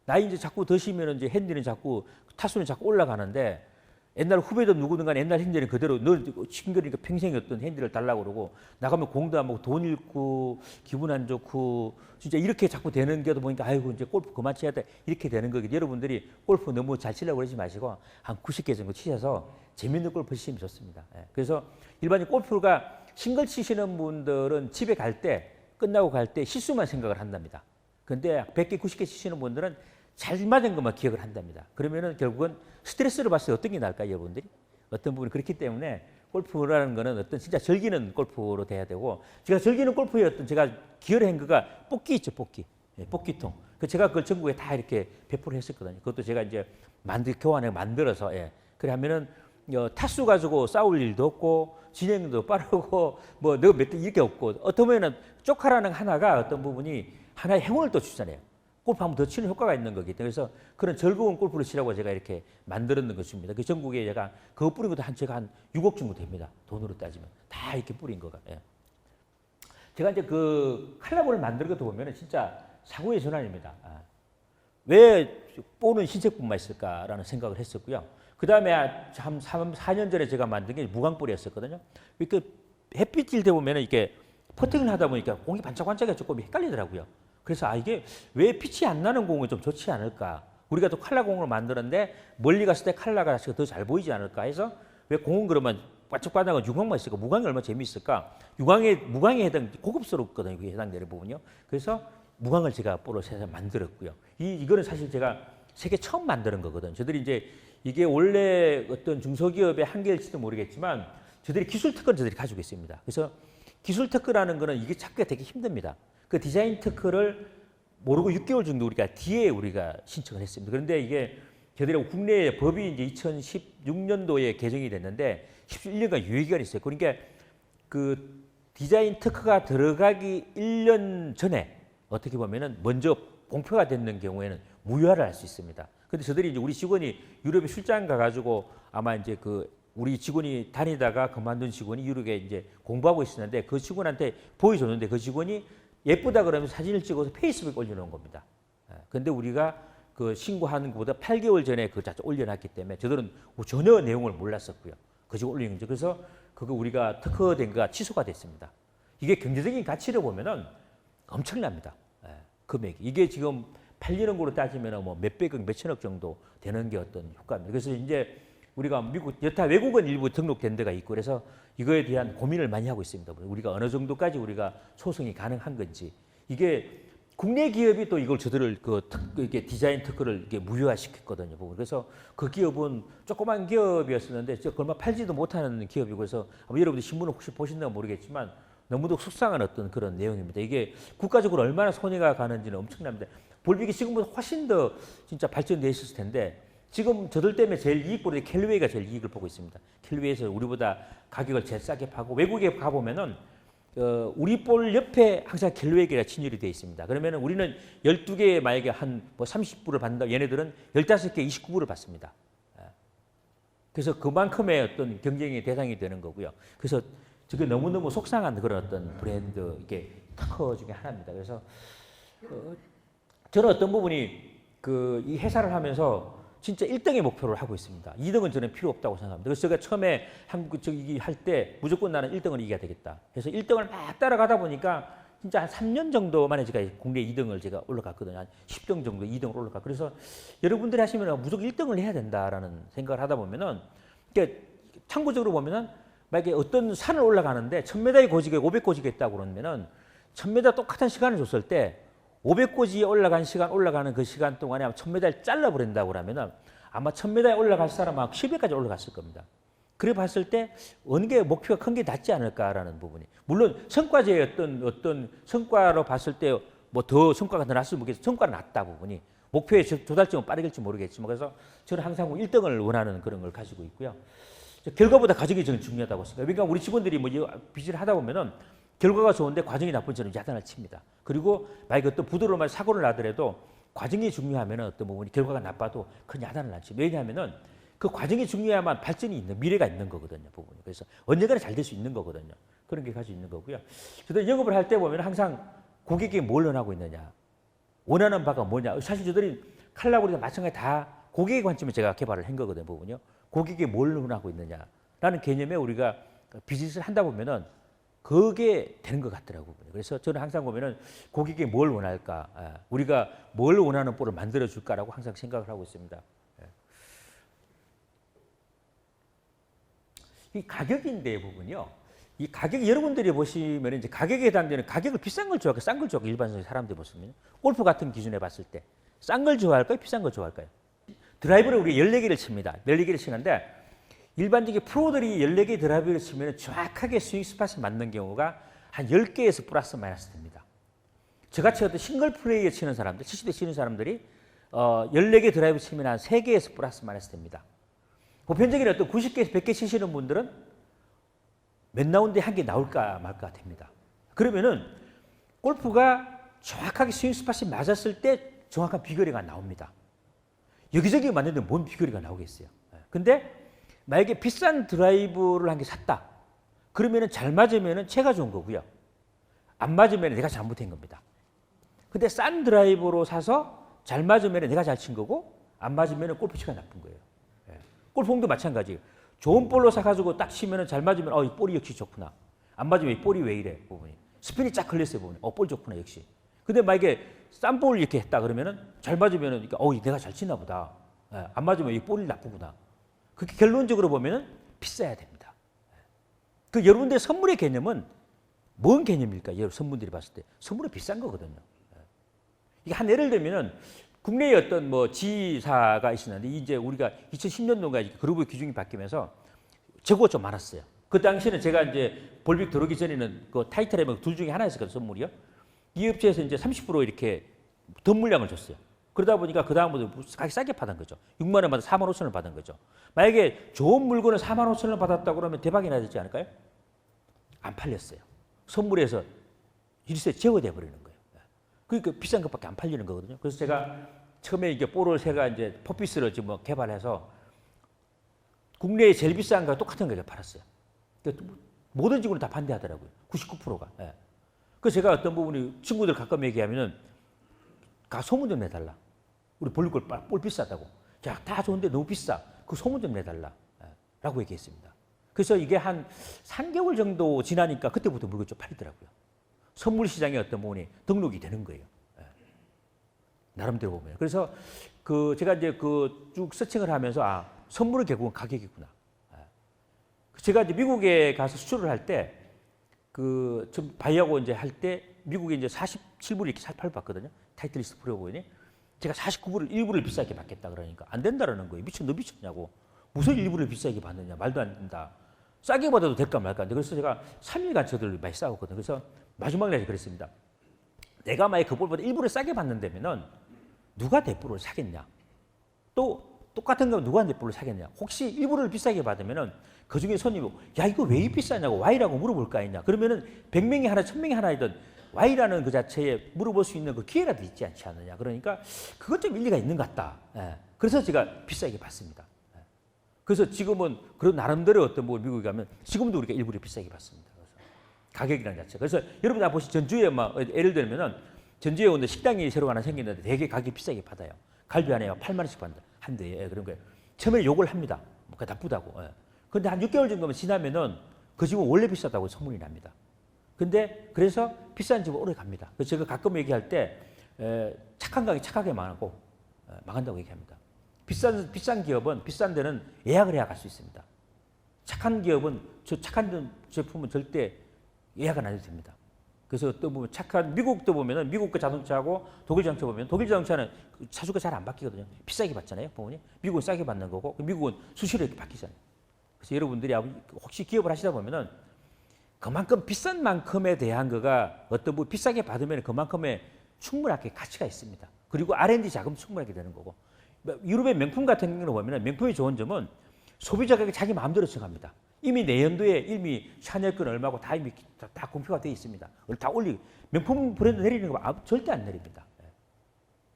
나이 이제 자꾸 드시면은 이제 핸디는 자꾸 타수는 자꾸 올라가는데 옛날 후배들 누구든 간에 옛날 핸디는 그대로 늘 싱글이니까 평생 어떤 핸디를 달라고 그러고 나가면 공도 안 먹고 돈 잃고 기분 안 좋고 진짜 이렇게 자꾸 되는 게도 보니까 아이고 이제 골프 그만 쳐야 돼 이렇게 되는 거기 여러분들이 골프 너무 잘 치려고 그러지 마시고 한 90개 정도 치셔서 재밌는 골프 치시면 좋습니다. 예. 그래서 일반적인 골프가 싱글 치시는 분들은 집에 갈 때 끝나고 갈 때 실수만 생각을 한답니다. 근데 100개 90개 치시는 분들은 잘 맞은 것만 기억을 한답니다. 그러면은 결국은 스트레스를 봤을 때 어떤 게 나을까요, 여러분들이? 어떤 부분이 그렇기 때문에 골프라는 거는 어떤 진짜 즐기는 골프로 돼야 되고 제가 즐기는 골프의 어떤 제가 기여를 한 거가 뽑기 있죠, 뽑기. 예, 뽑기통. 그 제가 그걸 전국에 다 이렇게 배포를 했었거든요. 그것도 제가 이제 교환해 만들어서 예. 그래 하면은 타수 가지고 싸울 일도 없고 진행도 빠르고 뭐 너 몇 대 이렇게 없고 어떤 보면은 쪽하라는 하나가 어떤 부분이 하나의 행운을 또 주잖아요. 골프 한 번 더 치는 효과가 있는 거기 때문에 그래서 그런 즐거운 골프를 치라고 제가 이렇게 만들었는 것입니다. 그 전국에 제가 그거 뿌린 것도 제가 한 6억 정도 됩니다. 돈으로 따지면 다 이렇게 뿌린 거가. 예. 제가 이제 그 칼라볼을 만든 것도 보면은 진짜 사고의 전환입니다. 왜 볼은 흰색뿐만 있을까라는 생각을 했었고요. 그 다음에 한 4년 전에 제가 만든 게 무광볼이었었거든요. 이렇게 햇빛 질 때 보면은 이렇게 퍼팅을 하다 보니까 공이 반짝반짝해서 조금 헷갈리더라고요. 그래서 이게 왜 빛이 안 나는 공이 좀 좋지 않을까? 우리가 또 칼라공을 만드는데 멀리 갔을 때 칼라가 더 잘 보이지 않을까 해서 왜 공은 그러면 반짝반짝한 유광만 있을까? 무광이 얼마나 재미있을까? 무광에 해당 고급스럽거든요. 그게 해당되는 부분이요. 그래서 무광을 제가 볼을 새서 만들었고요. 이거는 사실 제가 세계 처음 만드는 거거든요. 저들이 이제 이게 원래 어떤 중소기업의 한계일지도 모르겠지만 저들이 기술 특허를 저들이 가지고 있습니다. 그래서 기술 특허라는 거는 이게 찾기가 되게 힘듭니다. 그 디자인 특허를 모르고 6개월 정도 우리가 뒤에 신청을 했습니다. 그런데 이게 저희들이 국내에 법이 이제 2016년도에 개정이 됐는데 11년간 유예기간이 있어요. 그러니까 그 디자인 특허가 들어가기 1년 전에 어떻게 보면은 먼저 공표가 됐는 경우에는 무효화를 할 수 있습니다. 근데 저들이 이제 우리 직원이 유럽에 출장 가가지고 아마 이제 우리 직원이 다니다가 그만둔 직원이 유럽에 이제 공부하고 있었는데 그 직원한테 보여줬는데 그 직원이 예쁘다 그러면 사진을 찍어서 페이스북에 올려놓은 겁니다. 그런데 우리가 그 신고하는 것보다 8개월 전에 그 자체 올려놨기 때문에 저들은 전혀 내용을 몰랐었고요. 그저 올린 거죠. 그래서 그거 우리가 특허된 거가 취소가 됐습니다. 이게 경제적인 가치를 보면은 엄청납니다. 금액이. 이게 지금 팔리는 거로 따지면 뭐 몇백억, 몇천억 정도 되는 게 어떤 효과입니다. 그래서 이제 우리가 미국, 여타 외국은 일부 등록된 데가 있고 그래서 이거에 대한 고민을 많이 하고 있습니다. 우리가 어느 정도까지 우리가 소송이 가능한 건지 이게 국내 기업이 또 이걸 저들을 이게 디자인 특허를 이게 무효화시켰거든요. 그래서 그 기업은 조그만 기업이었었는데 얼마 팔지도 못하는 기업이고 그래서 여러분들 신문을 혹시 보신다면 모르겠지만 너무도 속상한 어떤 그런 내용입니다. 이게 국가적으로 얼마나 손해가 가는지는 엄청납니다. 볼빅이 지금보다 훨씬 더 진짜 발전돼 있었을 텐데 지금 저들 때문에 제일 이익 보는 캘리웨이가 제일 이익을 보고 있습니다. 캘리웨이에서 우리보다 가격을 제일 싸게 파고 외국에 가보면은 우리 볼 옆에 항상 캘리웨이가 진열이 되어 있습니다. 그러면 우리는 12개에 만약에 한 뭐 30불을 받는다. 얘네들은 15개 29불을 받습니다. 그래서 그만큼의 어떤 경쟁의 대상이 되는 거고요. 그래서 저게 너무너무 속상한 그런 어떤 브랜드 이게 특허 중에 하나입니다. 그래서 저는 어떤 부분이 이 회사를 하면서 진짜 1등의 목표를 하고 있습니다. 2등은 저는 필요 없다고 생각합니다. 그래서 제가 처음에 한국 저기 할 때 무조건 나는 1등을 이겨야 되겠다. 그래서 1등을 막 따라가다 보니까 진짜 한 3년 정도 만에 제가 국내 2등을 제가 올라갔거든요. 한 10등 정도 2등을 올라가. 그래서 여러분들이 하시면 무조건 1등을 해야 된다라는 생각을 하다 보면은 그러니까 참고적으로 보면은 만약에 어떤 산을 올라가는데 1000m의 고지가 500고지가 있다고 그러면은 1000m 똑같은 시간을 줬을 때 500고지에 올라가는 그 시간 동안에 1000m를 잘라버린다고 그러면은 아마 1000m에 올라갈 사람은 10회까지 올라갔을 겁니다. 그래 봤을 때 어느 게 목표가 큰 게 낫지 않을까라는 부분이. 물론 성과제의 어떤 성과로 봤을 때 뭐 더 성과가 더 낫으면 모르겠어요. 성과는 낮다 부분이. 목표에 도달점은 빠르겠지 모르겠지만 그래서 저는 항상 1등을 원하는 그런 걸 가지고 있고요. 결과보다 과정이 저는 중요하다고 생각해요. 그러니까 우리 직원들이 뭐 비즈를 하다 보면은 결과가 좋은데 과정이 나쁜 저는 야단을 칩니다. 그리고 만약에 어떤 부도로만 사고를 나더라도 과정이 중요하면 어떤 부분이 결과가 나빠도 큰 야단을 안 칩니다. 왜냐하면은 그 과정이 중요해야만 발전이 있는 미래가 있는 거거든요. 부분이. 그래서 언젠가는 잘 될 수 있는 거거든요. 그런 게 가지고 있는 거고요. 저도 영업을 할 때 보면 항상 고객이 뭘 원하고 있느냐, 원하는 바가 뭐냐. 사실 저들이 칼라브리도 마찬가지 다 고객의 관점에 제가 개발을 한 거거든요. 부분이요. 고객이 뭘 원하고 있느냐라는 개념에 우리가 비즈니스를 한다 보면은 그게 되는 것 같더라고요. 그래서 저는 항상 보면은 고객이 뭘 원할까, 우리가 뭘 원하는 볼을 만들어 줄까라고 항상 생각을 하고 있습니다. 이 가격인데 부분이요. 이 가격 여러분들이 보시면 이제 가격에 해당되는 가격을 비싼 걸 좋아할까요? 싼 걸 좋아할까요? 일반적인 사람들이 보시면 골프 같은 기준에 봤을 때 싼 걸 좋아할까요? 비싼 걸 좋아할까요? 드라이버를 우리 14개를 칩니다. 14개를 치는데 일반적인 프로들이 14개 드라이버를 치면 정확하게 스윙 스팟에 맞는 경우가 한 10개에서 플러스 마이너스 됩니다. 저같이 어떤 싱글 플레이에 치는 사람들, 70대 치는 사람들이 14개 드라이브 치면 한 3개에서 플러스 마이너스 됩니다. 보편적인 어떤 90개에서 100개 치시는 분들은 몇 라운드에 한 개 나올까 말까 됩니다. 그러면은 골프가 정확하게 스윙 스팟이 맞았을 때 정확한 비거리가 나옵니다. 여기저기 맞는데 뭔 비거리가 나오겠어요. 근데 만약에 비싼 드라이브를 한 개 샀다. 그러면은 잘 맞으면은 채가 좋은 거고요. 안 맞으면 내가 잘못한 겁니다. 근데 싼 드라이브로 사서 잘 맞으면 내가 잘 친 거고 안 맞으면 골프 치가 나쁜 거예요. 골프공도 마찬가지예요. 좋은 볼로 사가지고 딱 치면 잘 맞으면 이 볼이 역시 좋구나. 안 맞으면 이 볼이 왜 이래 부분이. 스핀이 쫙 걸렸어요 부분이. 볼 좋구나 역시. 근데 만약에 싼 볼 이렇게 했다 그러면은 잘 맞으면은 내가 잘 치나 보다. 안 맞으면 이 볼이 나쁘구나. 그렇게 결론적으로 보면은 비싸야 됩니다. 그 여러분들의 선물의 개념은 뭔 개념일까? 여러분 선물들이 봤을 때 선물은 비싼 거거든요. 이게 한 예를 들면은 국내에 어떤 뭐 지사가 있었는데 이제 우리가 2010년도가 그룹의 기준이 바뀌면서 재고가 좀 많았어요. 그 당시에는 제가 이제 볼빅 들어오기 전에는 그 타이틀에 둘 중에 하나였거든요. 선물이요. 이 업체에서 이제 30% 이렇게 더 물량을 줬어요. 그러다 보니까 그 다음부터 가격 싸게 받은 거죠. 6만 원 받아 4만 5천 원 받은 거죠. 만약에 좋은 물건을 4만 5천 원 받았다고 그러면 대박이 나지 않을까요? 안 팔렸어요. 선물에서 일세 제거돼 버리는 거예요. 그러니까 비싼 것밖에 안 팔리는 거거든요. 그래서 제가 처음에 이게 볼을 제가 이제 퍼피스를 지금 개발해서 국내에 제일 비싼 거 똑같은 걸 팔았어요. 모든 직원은 다 반대하더라고요. 99%가. 그래서 제가 어떤 부분이 친구들 가끔 얘기하면은 소문 좀 내달라. 우리 볼볼 볼 비싸다고. 자, 다 좋은데 너무 비싸. 그 소문 좀 내달라. 라고 얘기했습니다. 그래서 이게 한 3개월 정도 지나니까 그때부터 물건이 좀 팔리더라고요. 선물 시장에 어떤 부분이 등록이 되는 거예요. 나름대로 보면. 그래서 제가 이제 쭉 서칭을 하면서 선물은 결국은 가격이구나. 제가 이제 미국에 가서 수출을 할 때 좀 바이하고 이제 할 때 미국에 이제 47불 이렇게 팔았거든요. 타이틀리스트 프로보이니. 제가 49불을 일부를 비싸게 받겠다 그러니까 안 된다라는 거예요. 너 미쳤냐고. 무슨 일부를 비싸게 받느냐. 말도 안 된다. 싸게 받아도 될까 말까. 그래서 제가 3일간 저들 많이 싸웠거든요. 그래서 마지막 날에 그랬습니다. 내가 만약에 그 볼보다 일부를 싸게 받는다면은 누가 대포를 사겠냐. 또 똑같은 거 누가 대포를 사겠냐. 혹시 일부를 비싸게 받으면은 그 중에 손님이 야 이거 왜 비싸냐고 Y라고 물어볼 거 아니냐. 그러면은 100명이 하나 1000명이 하나이든 Y라는 그 자체에 물어볼 수 있는 그 기회라도 있지 않지 않느냐. 그러니까 그것 좀 일리가 있는 것 같다. 예. 그래서 제가 비싸게 받습니다. 예. 그래서 지금은 그런 나름대로 어떤 뭐 미국에 가면 지금도 우리가 일부러 비싸게 받습니다. 그래서 가격이라는 자체. 그래서 여러분 다 보시 전주에 막 예를 들면은 전주에 오는데 식당이 새로 하나 생겼는데 되게 가격이 비싸게 받아요. 갈비 하나에 8만 원씩 받는다. 한대에 예, 그런 거예요. 처음에 욕을 합니다. 뭔가 나쁘다고. 예. 근데 한 6개월 정도만 지나면은 그 집은 원래 비싸다고 소문이 납니다. 근데 그래서 비싼 집은 오래 갑니다. 그래서 제가 가끔 얘기할 때 착한 가게 착하게 망하고 망한다고 얘기합니다. 비싼 기업은 비싼 데는 예약을 해야 갈 수 있습니다. 착한 기업은 착한 제품은 절대 예약은 안 해도 됩니다. 그래서 또 보면 미국도 보면은 미국 그 자동차하고 독일 자동차 보면 독일 자동차는 차주가 잘 안 바뀌거든요. 비싸게 받잖아요. 보면 미국은 싸게 받는 거고 미국은 수시로 이렇게 바뀌잖아요. 그래서 여러분들이 혹시 기업을 하시다 보면은 그만큼 비싼 만큼에 대한 거가 어떤 뭐 비싸게 받으면 그만큼의 충분하게 가치가 있습니다. 그리고 R&D 자금 충분하게 되는 거고 유럽의 명품 같은 경우는 보면 명품이 좋은 점은 소비자 가격이 자기 마음대로 정합니다. 이미 내연도에 이미 샤넬건 얼마고 다 이미 다 공표가 되어 있습니다. 다 올리고 명품 브랜드 내리는 거 절대 안 내립니다.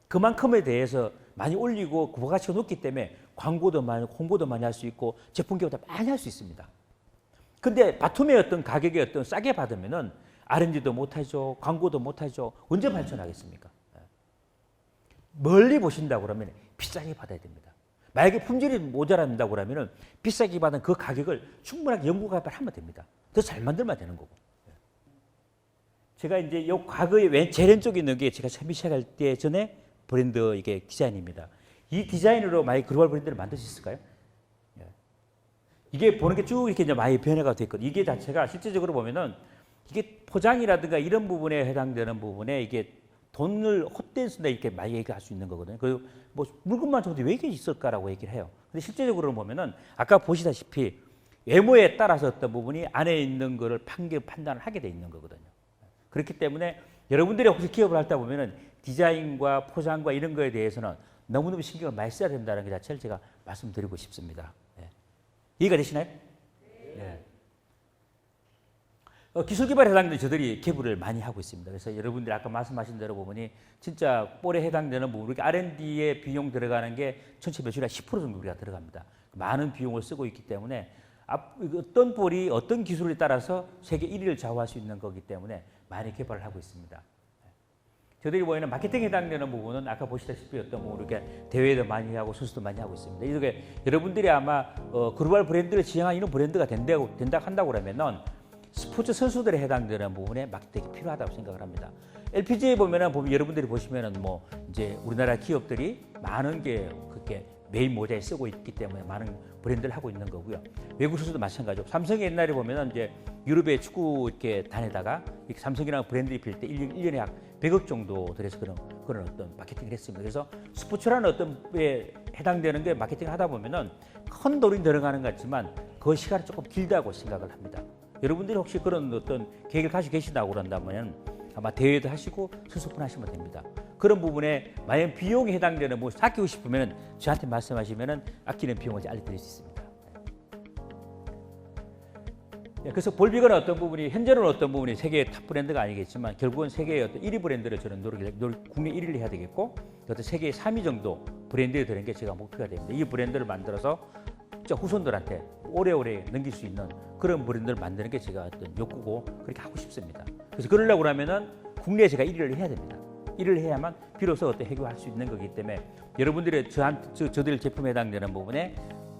그만큼에 대해서 많이 올리고 부가가치가 높기 때문에 광고도 많이 홍보도 많이 할 수 있고 제품 개발도 많이 할 수 있습니다. 근데 바툼의 어떤 가격에 어떤 싸게 받으면은 R&D도 못하죠. 광고도 못하죠. 언제 발전하겠습니까? 멀리 보신다고 그러면 비싸게 받아야 됩니다. 만약에 품질이 모자란다고 그러면은 비싸게 받은 그 가격을 충분하게 연구 개발하면 됩니다. 더 잘 만들면 되는 거고. 제가 이제 요 과거에 제일 왼쪽에 있는 게 제가 처음 시작할 때 전에 브랜드 이게 디자인입니다. 이 디자인으로 만약 글로벌 브랜드를 만들 수 있을까요? 이게 보는 게 쭉 이렇게 이제 많이 변화가 됐거든요. 이게 자체가 실질적으로 보면은 이게 포장이라든가 이런 부분에 해당되는 부분에 이게 돈을 헛된 쓴다 이렇게 많이 얘기할 수 있는 거거든요. 그리고 뭐 물건만 줘도 왜 이게 있을까라고 얘기를 해요. 근데 실제적으로 보면은 아까 보시다시피 외모에 따라서 어떤 부분이 안에 있는 거를 판단을 하게 돼 있는 거거든요. 그렇기 때문에 여러분들이 혹시 기업을 하다 보면은 디자인과 포장과 이런 거에 대해서는 너무너무 신경을 많이 써야 된다는 게 자체를 제가 말씀드리고 싶습니다. 이해가 되시나요? 네. 기술 개발에 해당되는 저들이 개발을 많이 하고 있습니다. 그래서 여러분들이 아까 말씀하신 대로 보면 진짜 볼에 해당되는 부분, 우리가 R&D에 비용 들어가는 게 전체 매출의 10% 정도 우리가 들어갑니다. 많은 비용을 쓰고 있기 때문에 어떤 볼이 어떤 기술에 따라서 세계 1위를 좌우할 수 있는 거기 때문에 많이 개발을 하고 있습니다. 저들이 보이는 마케팅에 해당되는 부분은 아까 보시다시피 어떤 뭐 이렇게 대회도 많이 하고 선수도 많이 하고 있습니다. 이렇게 여러분들이 아마 글로벌 브랜드를 지향하는 브랜드가 된다 한다고 그러면은 스포츠 선수들에 해당되는 부분에 마케팅이 필요하다고 생각을 합니다. LPGA 보면은 여러분들이 보시면은 뭐 이제 우리나라 기업들이 많은 게 그렇게 메인 모자에 쓰고 있기 때문에 많은 브랜드를 하고 있는 거고요. 외국 선수도 마찬가지고 삼성이 옛날에 보면은 이제 유럽에 축구 이렇게 다니다가 이렇게 삼성이라는 브랜드 입힐 때 1년에 약 100억 정도 들여서 그런 어떤 마케팅을 했습니다. 그래서 스포츠라는 어떤 에 해당되는 게 마케팅을 하다 보면은 큰 돈이 들어가는 것 같지만 그 시간이 조금 길다고 생각을 합니다. 여러분들이 혹시 그런 어떤 계획을 가지고 계시다고 그런다면 아마 대회도 하시고 선수분 하시면 됩니다. 그런 부분에 만약 비용에 해당되는 뭐 아끼고 싶으면 저한테 말씀하시면 아끼는 비용을 알려드릴 수 있습니다. 그래서 볼빅은 어떤 부분이 현재는 어떤 부분이 세계 탑 브랜드가 아니겠지만 결국은 세계의 어떤 1위 브랜드를 저는 국내 1위를 해야 되겠고 어떤 세계 3위 정도 브랜드에 되는 게 제가 목표가 됩니다. 이 브랜드를 만들어서 진짜 후손들한테 오래오래 넘길 수 있는 그런 브랜드를 만드는 게 제가 어떤 욕구고 그렇게 하고 싶습니다. 그래서 그러려고 하면은 국내에 제가 1위를 해야 됩니다. 1위를 해야만 비로소 어떤 해결할 수 있는 거기 때문에 여러분들의 저들 제품에 해당되는 부분에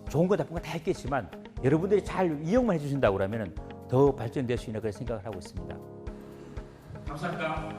좋은 거 나쁜 거 다 했겠지만 여러분들이 잘 이용만 해주신다고 그러면 더 발전될 수 있는 그런 생각을 하고 있습니다. 감사합니다.